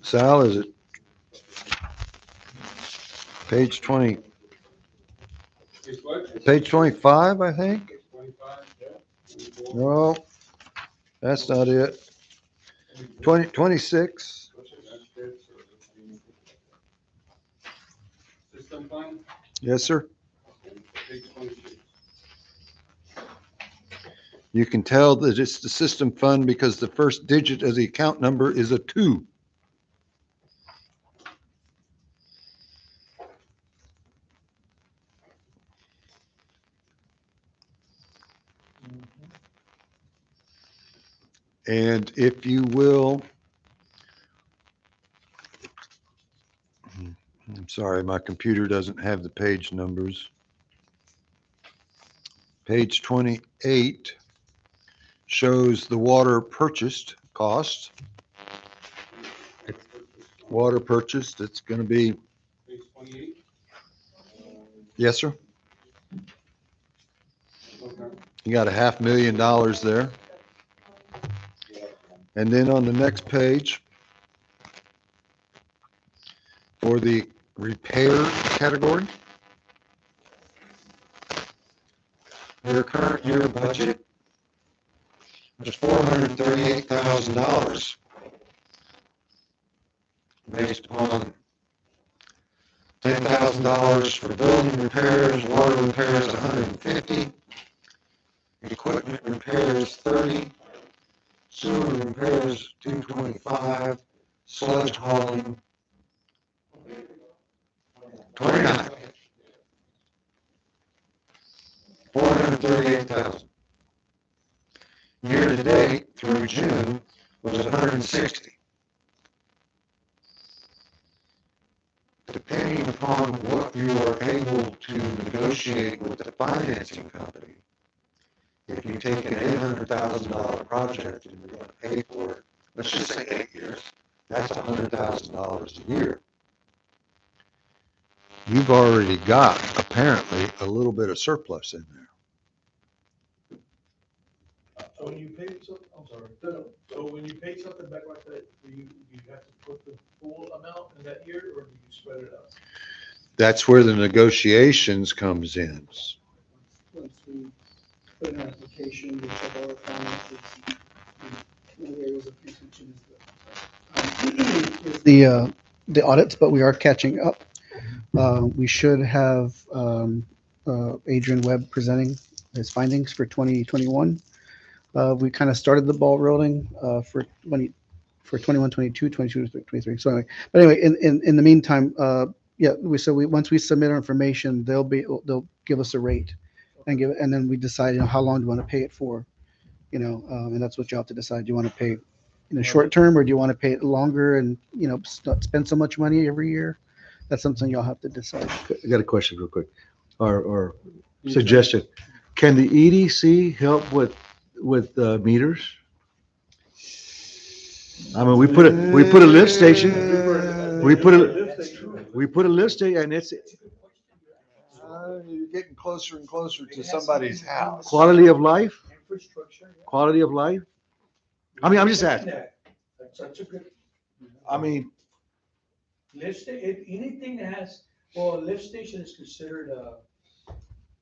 Sal, is it page 20, It's what? page 25, I think? 25. No, that's not it. 26. System fund, Yes, sir. page 26. You can tell that it's the system fund because the first digit of the account number is a 2. And if you will, I'm sorry, my computer doesn't have the page numbers. Page 28 shows the water purchased cost. Water purchased, it's going to be, Page 28. yes, sir. Okay. You got $500,000 there. And then on the next page, for the repair category, their current year budget is $438,000 based upon $10,000 for building repairs, water repairs, $150,000, equipment repairs, $30,000, sewer repairs, $225,000, sludge hauling, $29,000. $438,000. Year to date through June was $160,000. Depending upon what you are able to negotiate with the financing company, if you take an $800,000 project and you're going to pay for it, let's just say 8 years, that's $100,000 a year. You've already got apparently a little bit of surplus in there. So when you pay, I'm sorry, so when you pay something back like that, do you have to put the full amount in that year, or do you spread it out? That's where the negotiations comes in. Once we put in an application, we check all our finances. One of the areas of contention is the audits, but we are catching up. We should have Adrian Webb presenting his findings for 2021. We kind of started the ball rolling for 21, 22, 22, 23. So anyway, in the meantime, once we submit our information, they'll give us a rate and then we decide, how long do you want to pay it for, and that's what you have to decide. Do you want to pay in the short term, or do you want to pay it longer and, not spend so much money every year? That's something you'll have to decide. I got a question real quick, or suggestion. Can the EDC help with meters? I mean, we put a lift station. We put a lift station, and it's you're getting closer and closer to somebody's house. Quality of life. Quality of life. I mean, I'm just asking. That's such a good. I mean, Anything that has, a lift station is considered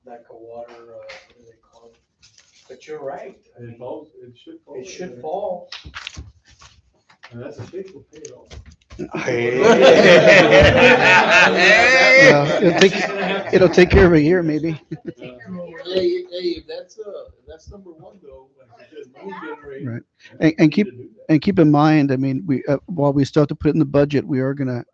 like a water, what do they call it? But you're right. It falls, it should fall. It should fall. And that's a big will pay it all. It'll take care of a year, maybe. Hey, that's number one though. Right. And keep in mind, I mean, while we still have to put it in the budget, we are gonna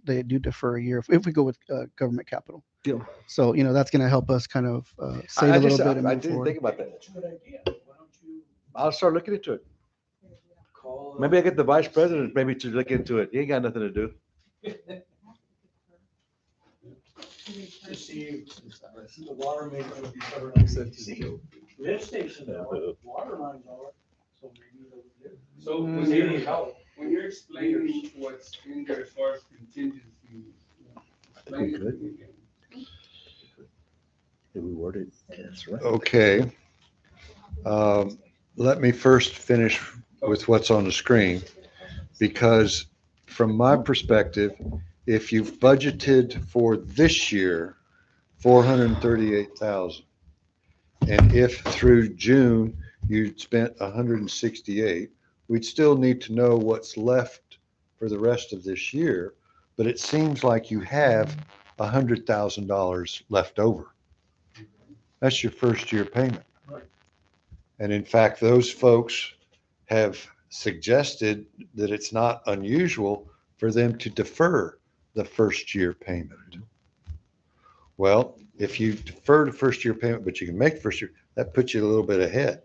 they do defer a year if we go with government capital. Yeah. So that's gonna help us kind of save a little bit and I move didn't forward. think about that. That's a good idea. Why don't you I'll start looking into it. call? Maybe I get the vice president maybe to look into it. He ain't got nothing to do. To see if the water main will be covered under EDC. Lift station, water lines are, so maybe they'll get. So When they need help. when you're explaining what's in there as far as contingency, explain it to me again. Did we word it? That's right. Okay. Let me first finish with what's on the screen, because from my perspective, if you've budgeted for this year, 438,000, and if through June, you spent 168. We'd still need to know what's left for the rest of this year, but it seems like you have $100,000 left over. That's your first year payment. Right. And in fact, those folks have suggested that it's not unusual for them to defer the first year payment. Well, if you defer the first year payment, but you can make the first year, that puts you a little bit ahead.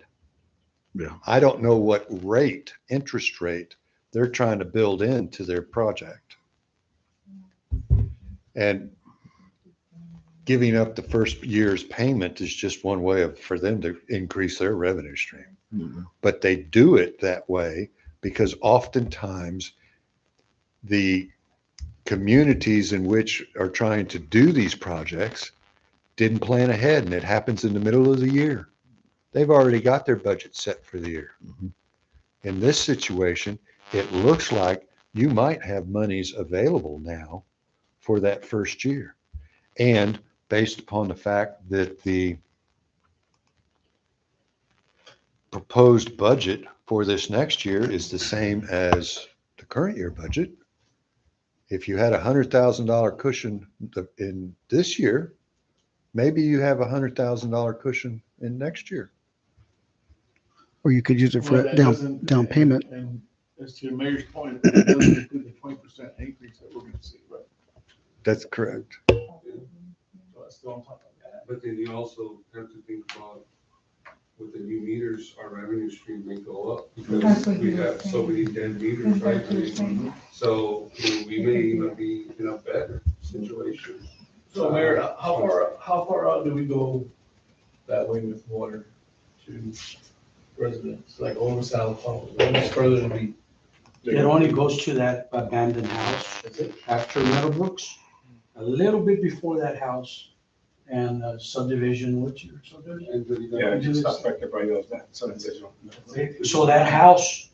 Yeah. I don't know what rate, interest rate, they're trying to build into their project. And giving up the first year's payment is just one way for them to increase their revenue stream. But they do it that way because oftentimes the communities in which are trying to do these projects didn't plan ahead, and it happens in the middle of the year. They've already got their budget set for the year. In this situation, it looks like you might have monies available now for that first year. And based upon the fact that the proposed budget for this next year is the same as the current year budget, if you had $100,000 cushion in this year, maybe you have $100,000 cushion in next year. Or you could use it for Well, a that down, doesn't- down payment. And as to the mayor's point, it doesn't include the 20% increase that we're gonna see, right? That's correct. So that's still on top of that. But then you also have to think about with the new meters, our revenue stream may go up That's because what we he was have so saying. many dead meters, That's right? what he was saying. So we may even be in a better situation. So Mayor, how far out do we go that way with water to residents, like over South Hall? How much further than we? It only goes to that abandoned house after Meadowbrooks, a little bit before that house and subdivision, what's your subdivision? Yeah, it just stops right there by yours, that So that house,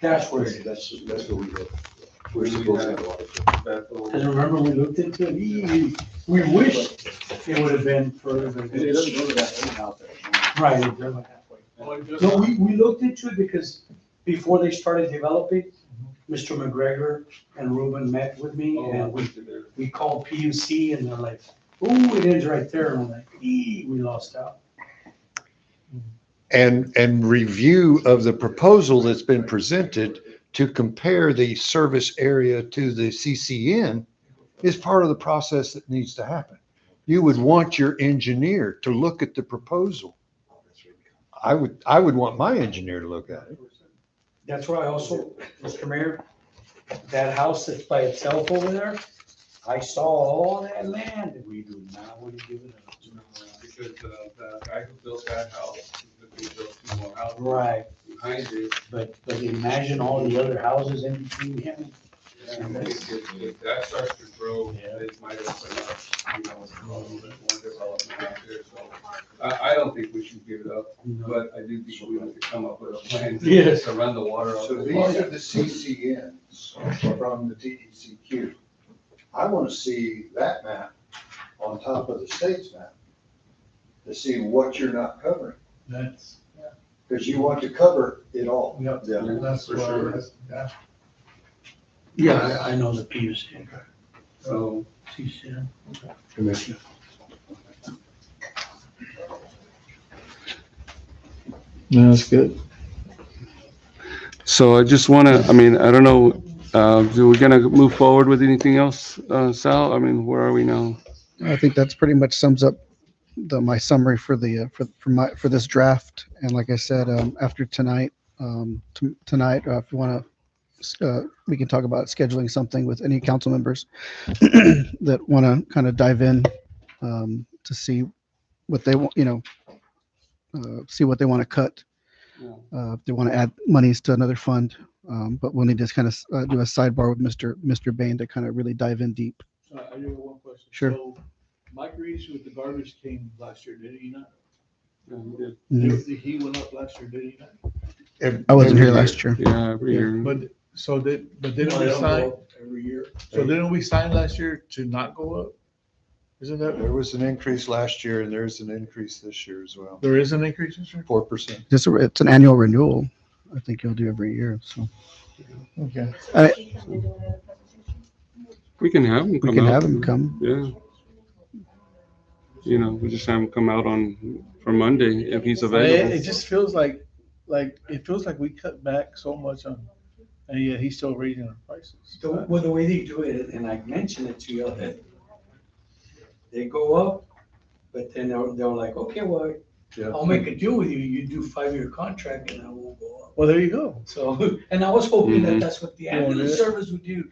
that's where it is. That's where we go. We're supposed to have water. Because remember, we looked into it, we wished it would have been further. It doesn't go to that end out there. Right, it doesn't. No, we looked into it because before they started developing, Mr. McGregor and Ruben met with me and we called PUC and they're like, ooh, it is right there. And I'm like, we lost out. And review of the proposal that's been presented to compare the service area to the CCN is part of the process that needs to happen. You would want your engineer to look at the proposal. I would want my engineer to look at it. That's why also, Mr. Mayor, that house that's by itself over there, I saw all that land and we do not want to give it up. Because the guy who built that house, he built 2 more houses Right, behind it. but imagine all the other houses in between him. And if that starts to grow, it might open up, you know, a little bit more development out there. So I don't think we should give it up, but I do think we have to come up with a plan Yes. to run the water out. So there. these are the CCNs from the TECQ. I want to see that map on top of the state's map to see what you're not covering, That's, because you want to cover it all. yep, Yeah, that's for why, sure. yeah. Yeah, I know the PUC. So, CCN. Commissioner. No, that's good. so I just want to, I mean, I don't know, we're going to move forward with anything else, Sal? I mean, where are we now? I think that's pretty much sums up my summary for for this draft. And like I said, after tonight, if you want to, we can talk about scheduling something with any council members that want to kind of dive in to see what they want, see what they want to cut. If they want to add monies to another fund, but we'll need to kind of do a sidebar with Mr. Bain to kind of really dive in deep. I do have one question. Sure. So Mike Reese with the garbage came last year, did he not? Mhm. He went up last year, did he not? I wasn't here last year. Yeah, every year. But didn't we sign? Every year. So didn't we sign last year to not go up? Isn't that, There was an increase last year and there's an increase this year as well. there is an increase this year? 4%. It's an annual renewal. I think you'll do every year, so. Okay. I- We can have him We come can out. have him come. Yeah. You know, we just have him come out for Monday if he's It available. just feels like it feels like we cut back so much on, and yet he's still raising our prices. Well, the way they do it, and I mentioned it to you, that they go up, but then they're like, okay, well, Yeah. I'll make a deal with you. You do 5-year contract and I won't go up. Well, there you go. So, and I was hoping that Mhm. that's what the You want ambulance it? service would do.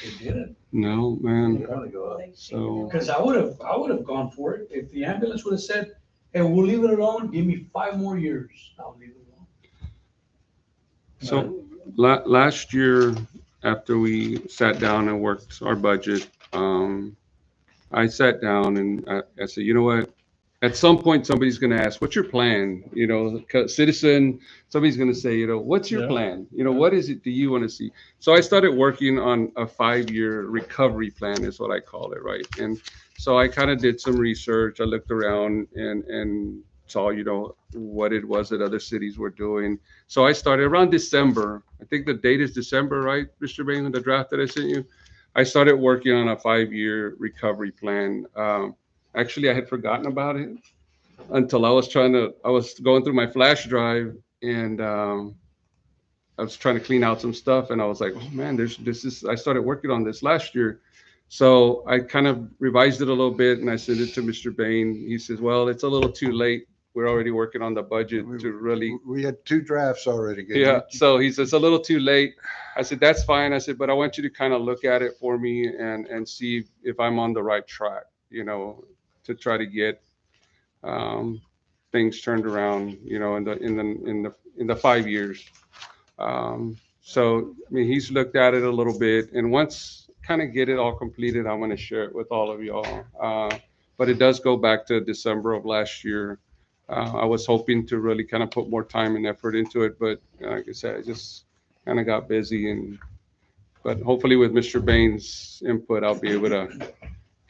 They didn't. No, man. go up. So, Because I would have gone for it. If the ambulance would have said, hey, we'll leave it alone, give me 5 more years, I'll leave it alone. so last year, after we sat down and worked our budget, I sat down and I said, you know what? At some point, somebody's going to ask, what's your plan? You know, citizen, somebody's going to say, you know, what's your Yeah. plan? You know, what is it do you want to see? So I started working on a 5-year recovery plan is what I call it, right? And so I kind of did some research. I looked around and saw, you know, what it was that other cities were doing. So I started around December. I think the date is December, right, Mr. Bain, the draft that I sent you? I started working on a 5-year recovery plan. Actually, I had forgotten about it until I was going through my flash drive and I was trying to clean out some stuff and I was like, oh man, I started working on this last year. So I kind of revised it a little bit and I sent it to Mr. Bain. He says, well, it's a little too late. We're already working on the budget to really. We had 2 drafts already. Yeah, so he says, it's a little too late. I said, that's fine. I said, but I want you to kind of look at it for me and see if I'm on the right track, you know, to try to get things turned around, you know, in the 5 years. So, I mean, he's looked at it a little bit, and once kind of get it all completed, I'm going to share it with all of y'all. But it does go back to December of last year. I was hoping to really kind of put more time and effort into it, but like I said, I just kind of got busy but hopefully with Mr. Bain's input, I'll be able to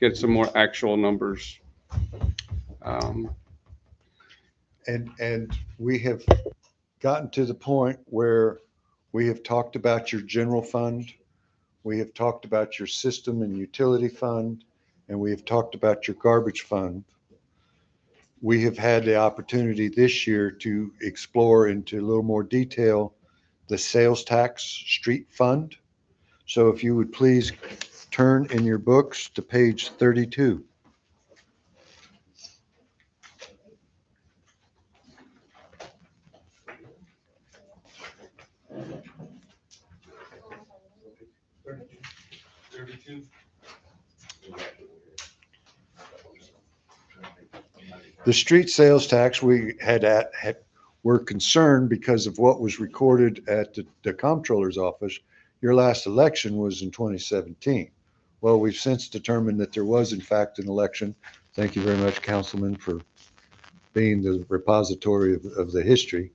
get some more actual numbers. And we have gotten to the point where we have talked about your general fund, we have talked about your system and utility fund, and we have talked about your garbage fund. We have had the opportunity this year to explore into a little more detail the sales tax street fund. So if you would please turn in your books to page 32. The street sales tax, we were concerned because of what was recorded at the comptroller's office. Your last election was in 2017. Well, we've since determined that there was in fact an election. Thank you very much, Councilman, for being the repository of the history.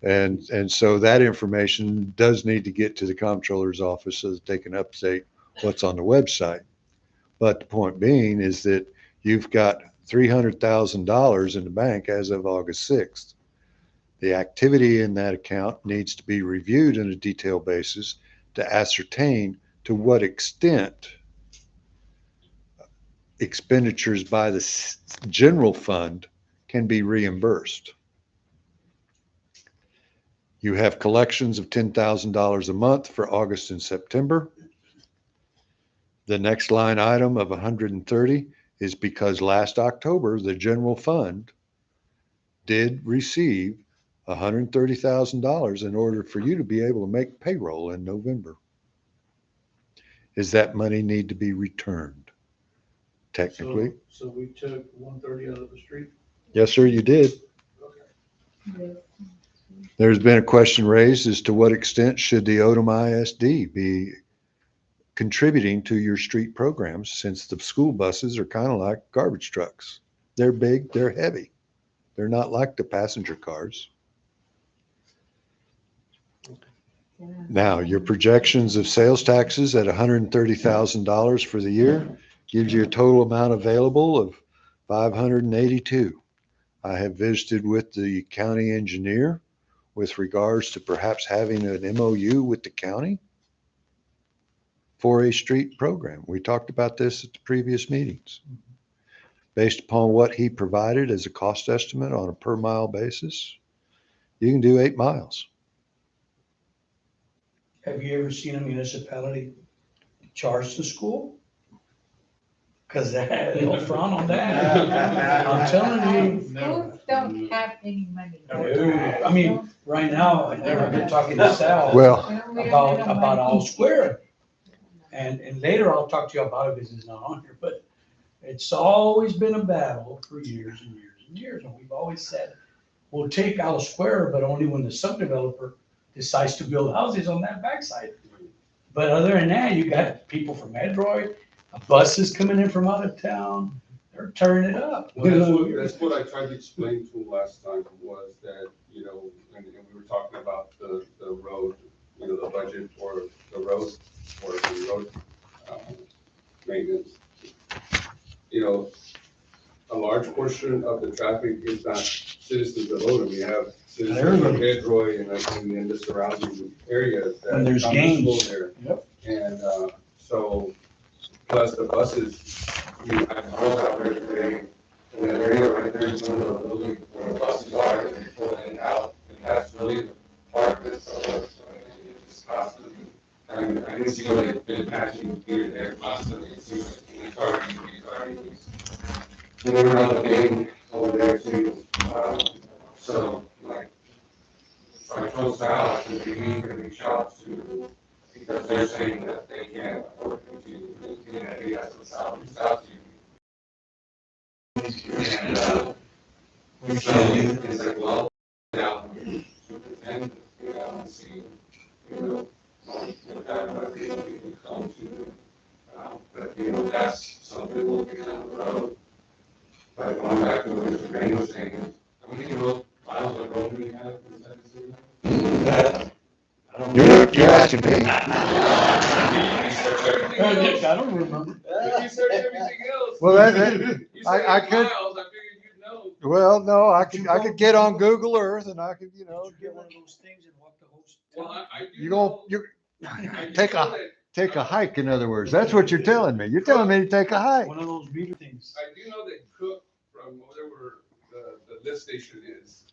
And so that information does need to get to the comptroller's office so that they can update what's on the website. But the point being is that you've got $300,000 in the bank as of August 6th. The activity in that account needs to be reviewed on a detailed basis to ascertain to what extent expenditures by the general fund can be reimbursed. You have collections of $10,000 a month for August and September. The next line item of 130 is because last October, the general fund did receive $130,000 in order for you to be able to make payroll in November. Is that money need to be returned? Technically. So we took 130 out of the street? Yes, sir, you did. There's been a question raised as to what extent should the Odom ISD be contributing to your street programs, since the school buses are kind of like garbage trucks. They're big, they're heavy. They're not like the passenger cars. Now, your projections of sales taxes at $130,000 for the year, gives you a total amount available of 582. I have visited with the county engineer with regards to perhaps having an MOU with the county for a street program. We talked about this at the previous meetings. Based upon what he provided as a cost estimate on a per mile basis, you can do 8 miles. Have you ever seen a municipality charge the school? Cause they'll frown on that. I'm telling you. Schools don't have any money. I mean, right now, I've been talking to Sal Well, We don't have no about money. Owl Square. And later I'll talk to you about it, because it's not on here, but it's always been a battle for years and years and years. And we've always said, we'll take Owl Square, but only when the subdeveloper decides to build houses on that backside. But other than that, you got people from Edroy, buses coming in from out of town, they're tearing it up. Well, that's what I tried to explain to him last time, was that, you know, and we were talking about the road, you know, the budget for the road, or the road maintenance. You know, a large portion of the traffic is not citizens of Odom. We have citizens from Edroy and the surrounding areas. that And there's come to school games. there. Yep. And so, plus the buses, you have cars out there today, in that area right there in front of the building where the buses are, and they pull in and out, and that's really the part that's, it's constantly. I mean, I can see where they've been patching here and there constantly, it seems like the car needs. And then another thing over there too, so like, I told Sal, I said, we need to reach out to, because they're saying that they can't afford to continue to maintain that, that's what Sal reached out to. And, so he's like, well, now, superintendent, you know, and see, you know, what that might be, we can come to, but, you know, that's something we'll get down the road. But going back to what Mr. Green was saying, how many miles of road do we have in Tennessee? you're asking me. I don't remember. Research everything else. Well, that- You said I 8 could- miles, I figured you'd know. Well, no, I could get on Google Earth and I could, you know, Get one of those things and walk the whole. Well, I do you know. go, take a hike, in other words. That's what you're telling me. You're telling me to take a hike. One of those meter things. I do know that Cook, from whatever the lift station is,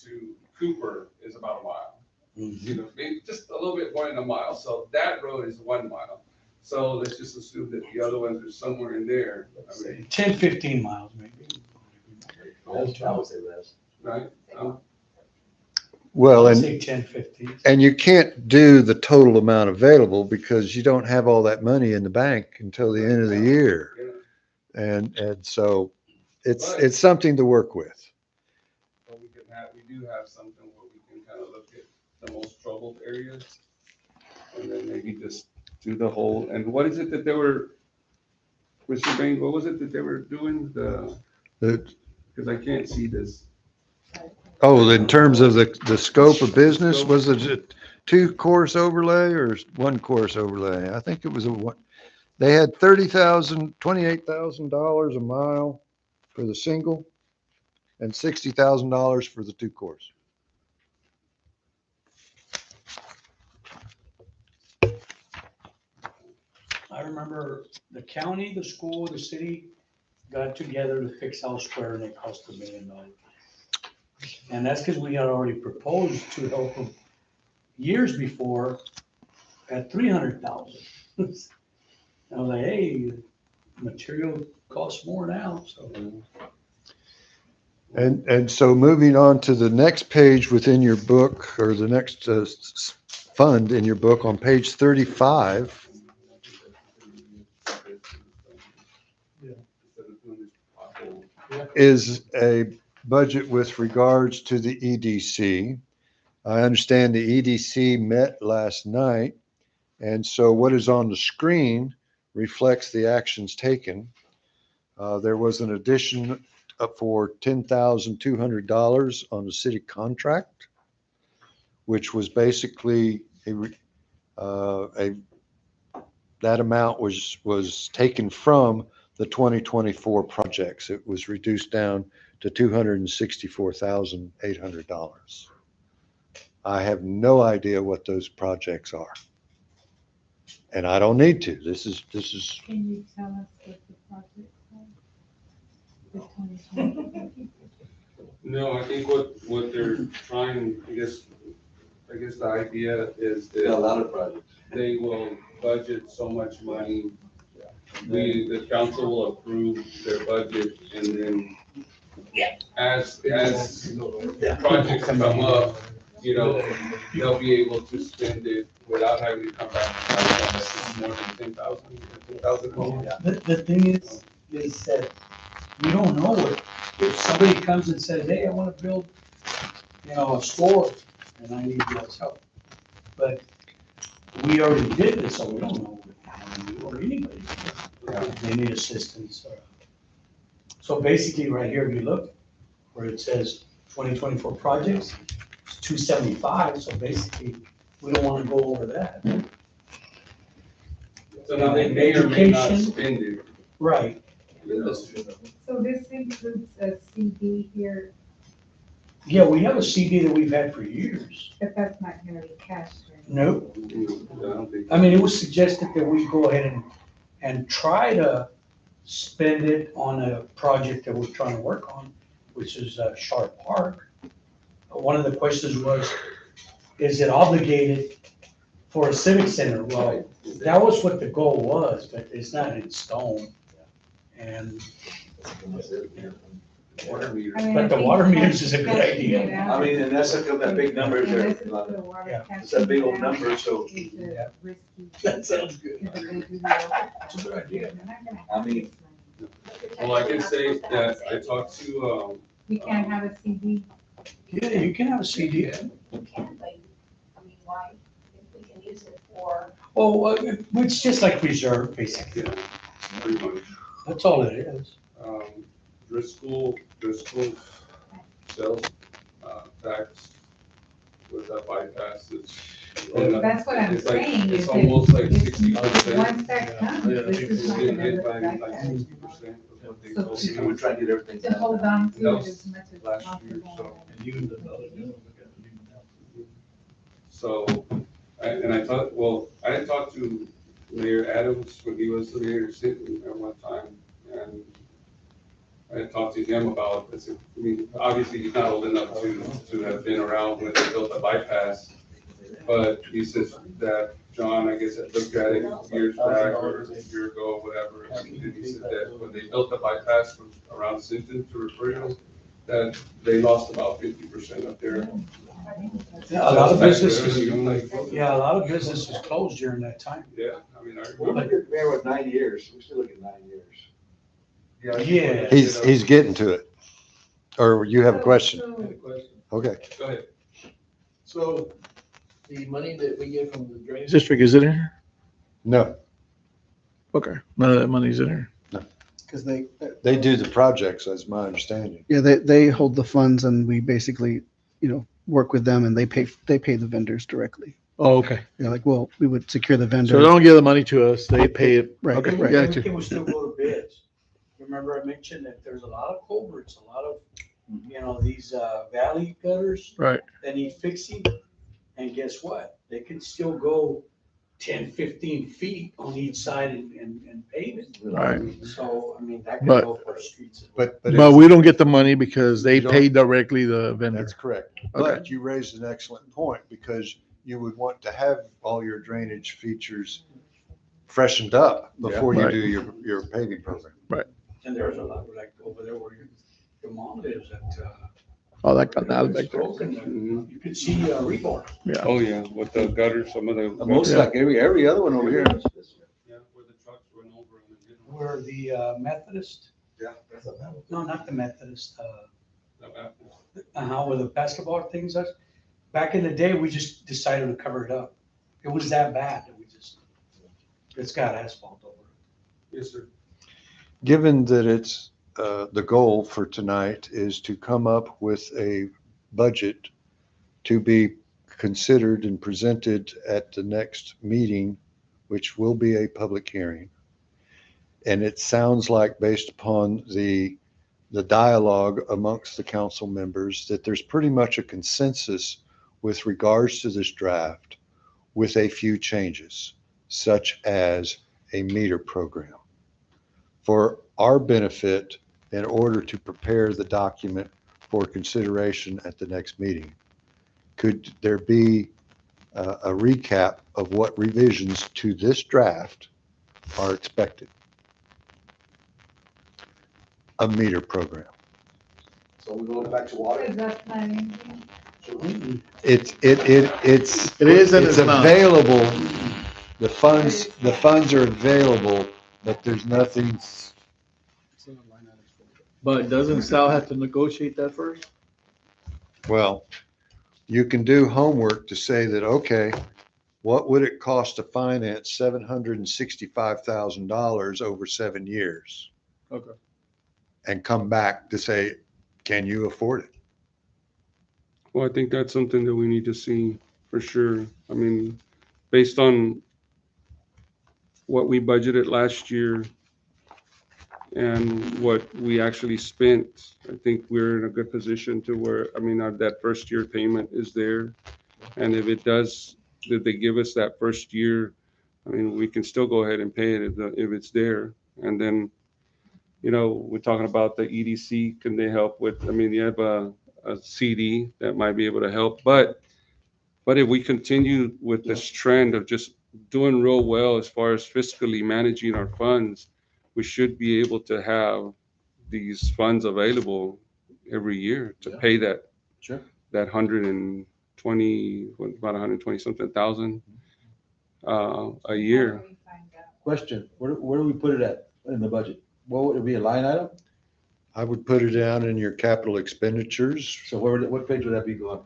to Cooper is about a mile. You know, maybe just a little bit more than a mile, so that road is 1 mile. So let's just assume that the other ones are somewhere in there. I mean, 10, 15 miles maybe. I would say less. right? Well, I'd and, say 10, 15. and you can't do the total amount available because you don't have all that money in the bank until the end of the year. Yeah. And so it's something to work with. But we do have something where we can kind of look at the most troubled areas, and then maybe just do the whole, and what is it that they were, Mr. Bain, what was it that they were doing, because I can't see this. Oh, in terms of the scope of business, was it a 2-course overlay or 1-course overlay? I think it was they had $28,000 a mile for the single and $60,000 for the 2-course. I remember the county, the school, the city got together to fix Owl Square and it cost $1 million. And that's because we had already proposed to help them years before at 300,000. I was like, hey, material costs more now, so. And so moving on to the next page within your book, or the next fund in your book on page 35, is a budget with regards to the EDC. I understand the EDC met last night, and so what is on the screen reflects the actions taken. There was an addition for $10,200 on the city contract, which was basically that amount was taken from the 2024 projects. It was reduced down to $264,800. I have no idea what those projects are. And I don't need to. This is, Can you tell us what the project was? The 2020? No, I think what they're trying, I guess the idea is Yeah, a that lot of projects. they will budget so much money. The council will approve their budget, and then as projects come up, they'll be able to spend it without having to come back. It's more than 10,000. The thing is that you don't know it. If somebody comes and says, hey, I wanna build, a store, and I need your help. But we already did this, so we don't know you or anybody. They need assistance. So basically, right here, if you look, where it says 2024 projects, it's 275, so basically, we don't wanna go over that. So now they may or may not Education. spend it. Right. So this includes a CD here, Yeah, we have a CD that we've had for years. but that's not gonna be cash, right? Nope. I don't think. I mean, it was suggested that we go ahead and try to spend it on a project that we're trying to work on, which is Sharp Park. One of the questions was, is it obligated for a civic center? Well, that was what the goal was, but it's not in stone. And, Water meter. I mean, but I the think water meters is a good cashing idea. it out I mean, and that's that big number and there. this is the water Yeah. cashing It's that big old it out number, so. is a Yeah. risky- That sounds good. because they do the- It's a good idea. They're not gonna I have mean- this money. Well, I can say that I talked to, We can't have a CD. Yeah, you can have a CD. We can, but, I mean, why, if we can use it for, Well, it's just like reserve, basically. yeah, pretty much. That's all it is. Driscoll sales tax with that bypass is. That's what I'm It's like- saying, It's is almost like if- 60%. Once that comes, this is It's not getting gonna hit look by like like that. 60% of what they So told to- me. We're trying to get everything To done. hold on to That it was as much as last year, possible. So, I thought, well, I had talked to Mayor Adams when he was the mayor sitting at one time, and I had talked to him about this. I mean, obviously, he's not old enough to have been around when they built the bypass, but he says that John, I guess, had looked at it years back or a year ago, whatever, and he said that when they built the bypass from around Sinton to Refugio, that they lost about 50% of their. Yeah, a lot of businesses, Like, yeah, a lot of businesses closed during that time. yeah, I mean, I We're remember. looking, man, with 9 years, we're still looking 9 years. Yeah. he's getting to it. Or you have a question? Okay. Go ahead. So the money that we get from the drainage district, is it in here? No, Okay, none of that money's in here. Because they, they do the projects, that's my understanding. yeah, they hold the funds and we basically, work with them and they pay the vendors directly. Oh, okay. Like, well, we would secure the So they vendor. don't give the money to us, they pay it. Right, Okay, right. got you. Everything will still go to bids. Remember I mentioned that there's a lot of culverts, a lot of, these valley gutters Right. that need fixing. And guess what? They can still go 10, 15 feet on each side and pave it. Right. So, I mean, that could But- go for streets. as well. But But we don't get the money because they You don't- pay directly the vendor. that's correct. But you raised an excellent point because you would want to have all your drainage features freshened up before you Right. do your paving program. And there's a lot, like over there where your mom lives at. Oh, that got out back there. Mhm. You can see Rebar. Oh, yeah, with the gutters, some of the. Most Yeah. like every other one over here. Yeah, where the trucks went over and they didn't. Where the Methodist, Yeah, that's a bad one. no, not the Methodist, The Baptist. where the basketball things are. Back in the day, we just decided to cover it up. It was that bad that it's got asphalt over it. Yes, sir. Given that it's, the goal for tonight is to come up with a budget to be considered and presented at the next meeting, which will be a public hearing. and it sounds like based upon the dialogue amongst the council members that there's pretty much a consensus with regards to this draft with a few changes, such as a meter program. For our benefit, in order to prepare the document for consideration at the next meeting, could there be a recap of what revisions to this draft are expected? A meter program. So we're going back to water? Is that planning? It's It is and it's it's not. available. The funds are available, but there's nothing. But doesn't Sal have to negotiate that first? Well, you can do homework to say that, okay, what would it cost to finance $765,000 over 7 years? Okay. And come back to say, can you afford it? Well, I think that's something that we need to see for sure. I mean, based on what we budgeted last year and what we actually spent, I think we're in a good position to where, I mean, that first year payment is there. And if it does, if they give us that first year, I mean, we can still go ahead and pay it if it's there. And then, you know, we're talking about the EDC, can they help with, I mean, you have a CD that might be able to help, but if we continue with this trend of just doing real well as far as fiscally managing our funds, we should be able to have these funds available every year to pay that, Sure. that 120, about 120 something thousand a year. Question, where do we put it at in the budget? What would it be, a line item? I would put it down in your capital expenditures. So what page would that be going?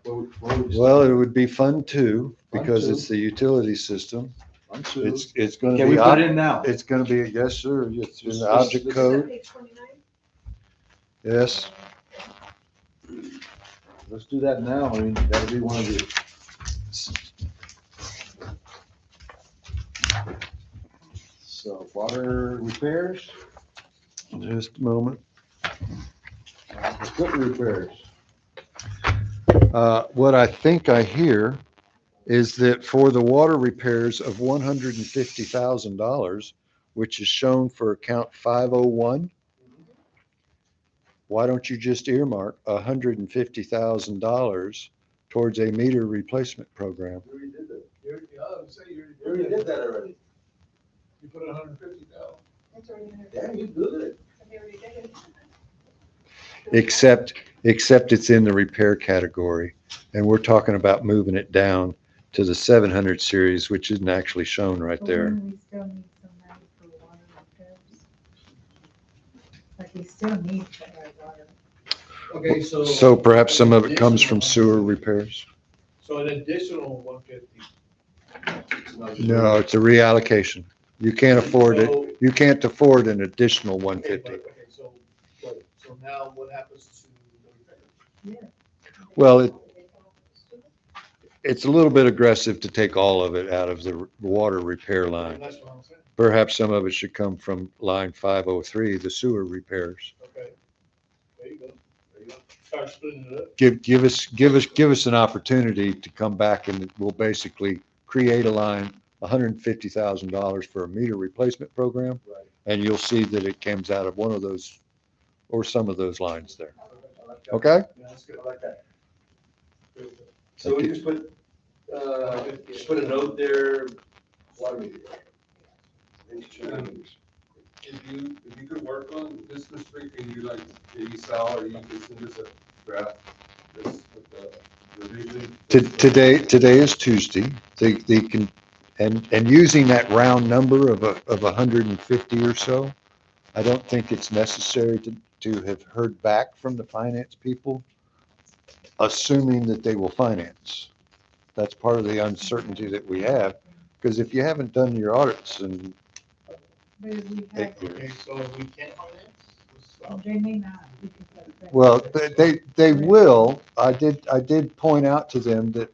Well, it would be Fund 2 Fund because 2. it's the utility system. It's going to Can be. we put it in now? It's going to be, yes, sir. It's in the object code. Page 29? Yes. Let's do that now. I mean, that'll be one of the. So water repairs, Just a moment. equipment repairs. What I think I hear is that for the water repairs of $150,000, which is shown for account 501, why don't you just earmark $150,000 towards a meter replacement program? You already did that. You already did that already. You put 150,000. That's already in there. Damn, you good. They already did it. Except it's in the repair category. And we're talking about moving it down to the 700 series, which isn't actually shown right there. We still need some money for water repairs. Like we still need for our water. Okay, so. So perhaps some of it comes from sewer repairs? So an additional 150. No, it's a reallocation. You can't afford it. You can't afford an additional Okay, 150. okay, so now what happens to the repairs? Well, it's a little bit aggressive to take all of it out of the water repair line. That's what I'm saying. Perhaps some of it should come from line 503, the sewer repairs. Okay. There you go. There you go. Start splitting it up. Give us an opportunity to come back and we'll basically create a line, $150,000 for a meter replacement program. Right. And you'll see that it comes out of one of those or some of those lines there. I like that. Okay? Yeah, that's good. I like that. So we just put a note there, water meter. If you could work on this week, can you like, maybe Sal, or you can send us a draft, this with the revision? Today is Tuesday. They can, and using that round number of 150 or so, I don't think it's necessary to have heard back from the finance people, assuming that they will finance. That's part of the uncertainty that we have, because if you haven't done your audits and But if we have, Okay, so we can't finance? they may not. because of that. well, they will. I did point out to them that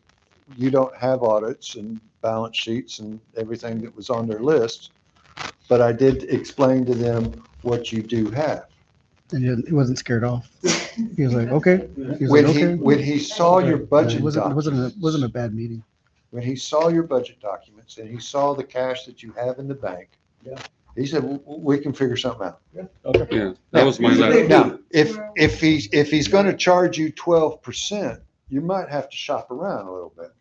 you don't have audits and balance sheets and everything that was on their list. but I did explain to them what you do have. And he wasn't scared off. He was like, okay. He was When like, he, okay. when he saw your Yeah, budget it wasn't, documents. wasn't a bad meeting. When he saw your budget documents and he saw the cash that you have in the bank. Yeah. He said, "We can figure something out." Okay. Yeah, that was my last. Now, if he's gonna charge you 12%, you might have to shop around a little bit.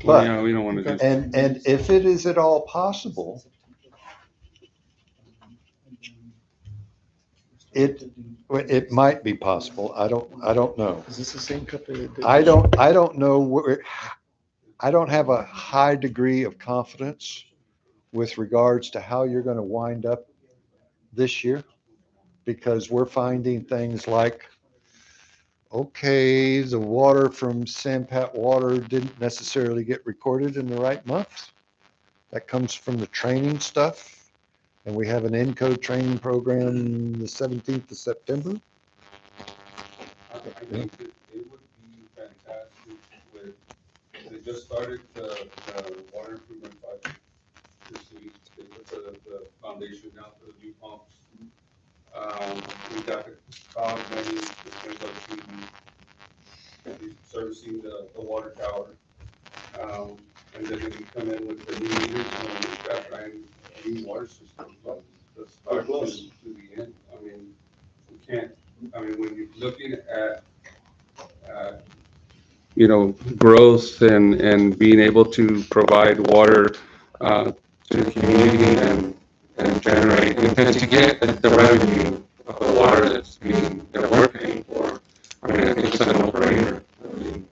But, Yeah, we don't want to do. and if it is at all possible, it might be possible. I don't know. Is this the same company? I don't know where, I don't have a high degree of confidence with regards to how you're gonna wind up this year, because we're finding things like, okay, the water from Sampat Water didn't necessarily get recorded in the right month. That comes from the training stuff. And we have an ENCODE training program the 17th of September. I think it would be fantastic with, they just started the water improvement project this week. They put the foundation down for the new pumps. We got the cog money, which ends up servicing the water tower. And then they can come in with the new meters and the scrap line, new water system, like the start to the end. I mean, we can't, I mean, when you're looking at, growth and being able to provide water to the community and generate, and to get the revenue of the water that we're paying for, I mean, I think it's a no-brainer. I mean,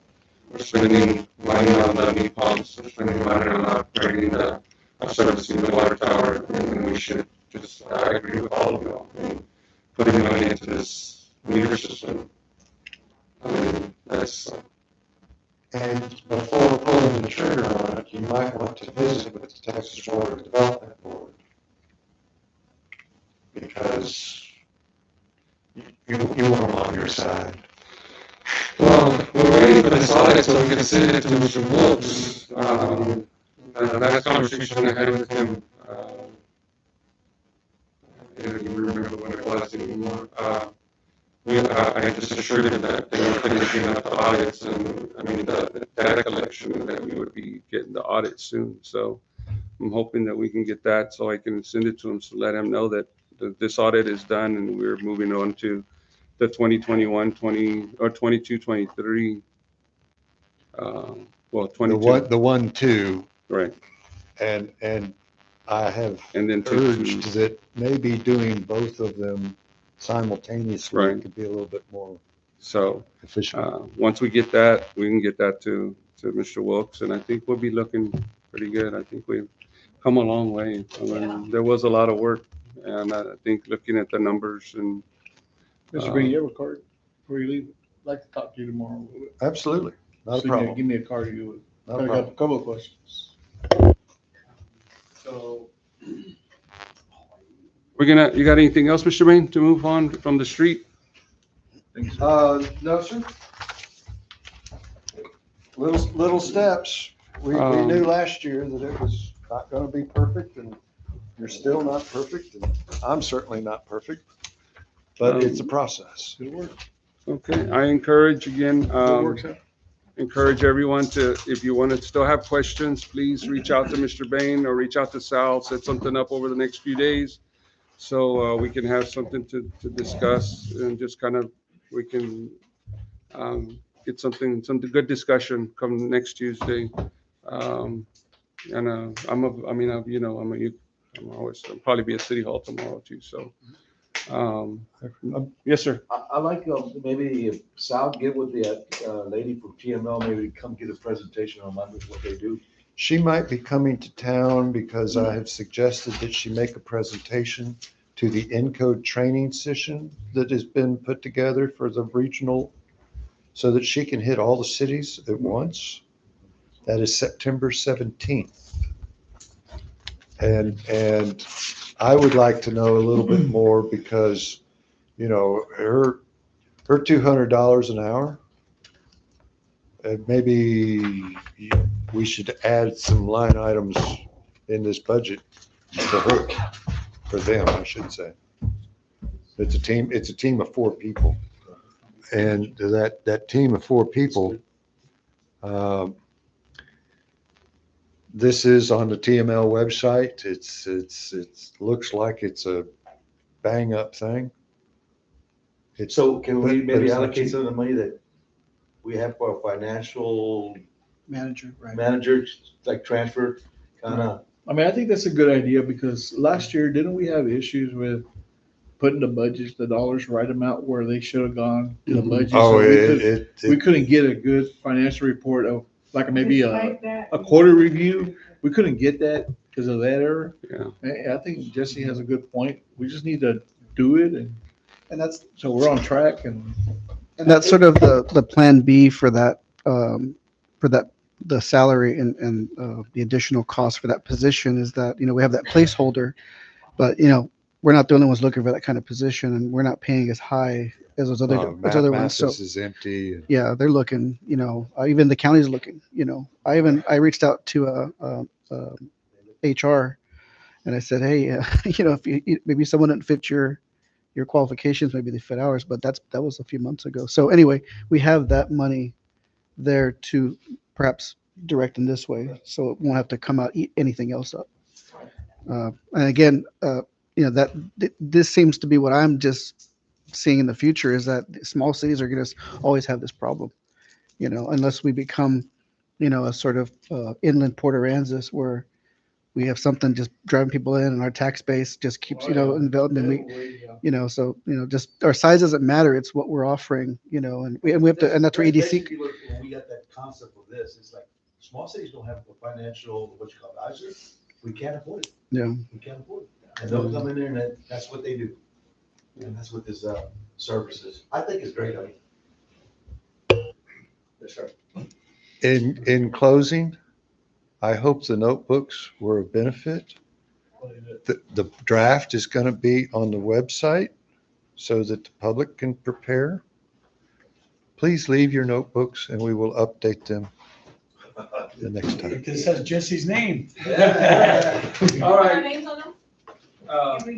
we're spending money on the new pumps, we're spending money on upgrading servicing the water tower, and we should just, I agree with all of you, and putting money into this meter system. I mean, that's, And before pulling the trigger on it, you might want to visit with the Texas Water Development Board. Because you want them on your side. well, we're waiting for this audit so we can send it to Mr. Woods. That conversation I had with him, I don't even remember what it was anymore. I just assured him that they were finishing up the audits and, I mean, the data collection, and that we would be getting the audit soon. So I'm hoping that we can get that so I can send it to him, to let him know that this audit is done and we're moving on to the 2021, 22, 23. Well, 22. The 1-2. Right. And I have And then urged that maybe doing both of them simultaneously Right. could be a little bit more So efficient. once we get that, we can get that to Mr. Wilkes, and I think we'll be looking pretty good. I think we've come a long way. I mean, there was a lot of work, and I think looking at the numbers and. Mr. Green, you have a card before you leave? I'd like to talk to you tomorrow. Absolutely, not a So, yeah, problem. give me a card you would. Not a I got problem. a couple of questions. So. You got anything else, Mr. Bain, to move on from the street? No, sir. Little steps. We Um, knew last year that it was not gonna be perfect, and you're still not perfect, and I'm certainly not perfect. But it's a process. Good work. Okay, I encourage again, Good work, sir. encourage everyone to, if you want to still have questions, please reach out to Mr. Bain or reach out to Sal, set something up over the next few days. So we can have something to discuss and just kind of, we can get some good discussion come next Tuesday. And I'll probably be at City Hall tomorrow too, so. Yes, sir. I like, maybe if Sal get with the lady from TML, maybe come get a presentation on what they do. She might be coming to town because I have suggested that she make a presentation to the ENCODE training session that has been put together for the regional, so that she can hit all the cities at once. That is September 17th. And I would like to know a little bit more because, her $200 an hour, maybe we should add some line items in this budget for her, for them, I should say. It's a team of 4 people. And that team of 4 people, this is on the TML website. It looks like it's a bang up thing. So can we But maybe it's not allocate cheap. some of the money that we have for our financial Manager, right? manager, like transfer, kind of? I mean, I think that's a good idea because last year, didn't we have issues with putting the budgets, the dollars right amount where they should have gone to the budget? Oh, So we couldn't get a good financial report of like maybe Despite that, a quarter review. We couldn't get that because of that error. Yeah. I think Jesse has a good point. We just need to do it And that's, so we're on track and that's sort of the plan B for that, the salary and the additional cost for that position is that, we have that placeholder, but, we're not the only ones looking for that kind of position and we're not paying as high as those other ones. So, Mathis is empty. yeah, they're looking, even the county's looking, I reached out to HR and I said, hey, if you, maybe someone didn't fit your qualifications, maybe they fit ours, but that was a few months ago. So anyway, we have that money there to perhaps direct in this way, so it won't have to come out, eat anything else up. And again, this seems to be what I'm just seeing in the future is that small cities are going to always have this problem, unless we become, a sort of inland Port Aransas where we have something just driving people in and our tax base just keeps, enveloped and just our size doesn't matter. It's what we're offering, and we have to, and that's where EDC. Basically, when we got that concept of this, it's like, small cities don't have the financial, what you call it, advisor. We can't afford it. Yeah. We can't afford it. And they'll come in there and that's what they do. And that's what this, service is. I think it's great. Yes, sir. In closing, I hope the notebooks were a benefit. The draft is going to be on the website so that the public can prepare. Please leave your notebooks and we will update them the next time. This has Jesse's name. All right. Names on them?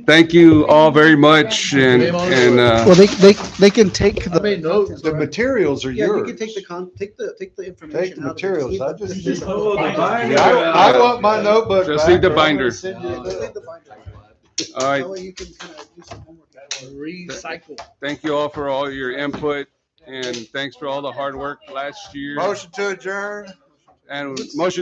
Thank you all very much and, Well, they can take I made notes. The materials are Yeah, you yours. can take the Take information. the out of it. materials. I Just just, leave the- Oh, the binder. Yeah, I want my notebook Just back, leave the or I'm gonna binder. send you Just the- leave the binder. all right. That way you can kind of do some homework. Recycle. Thank you all for all your input and thanks for all the hard work last year Motion to adjourn. and motion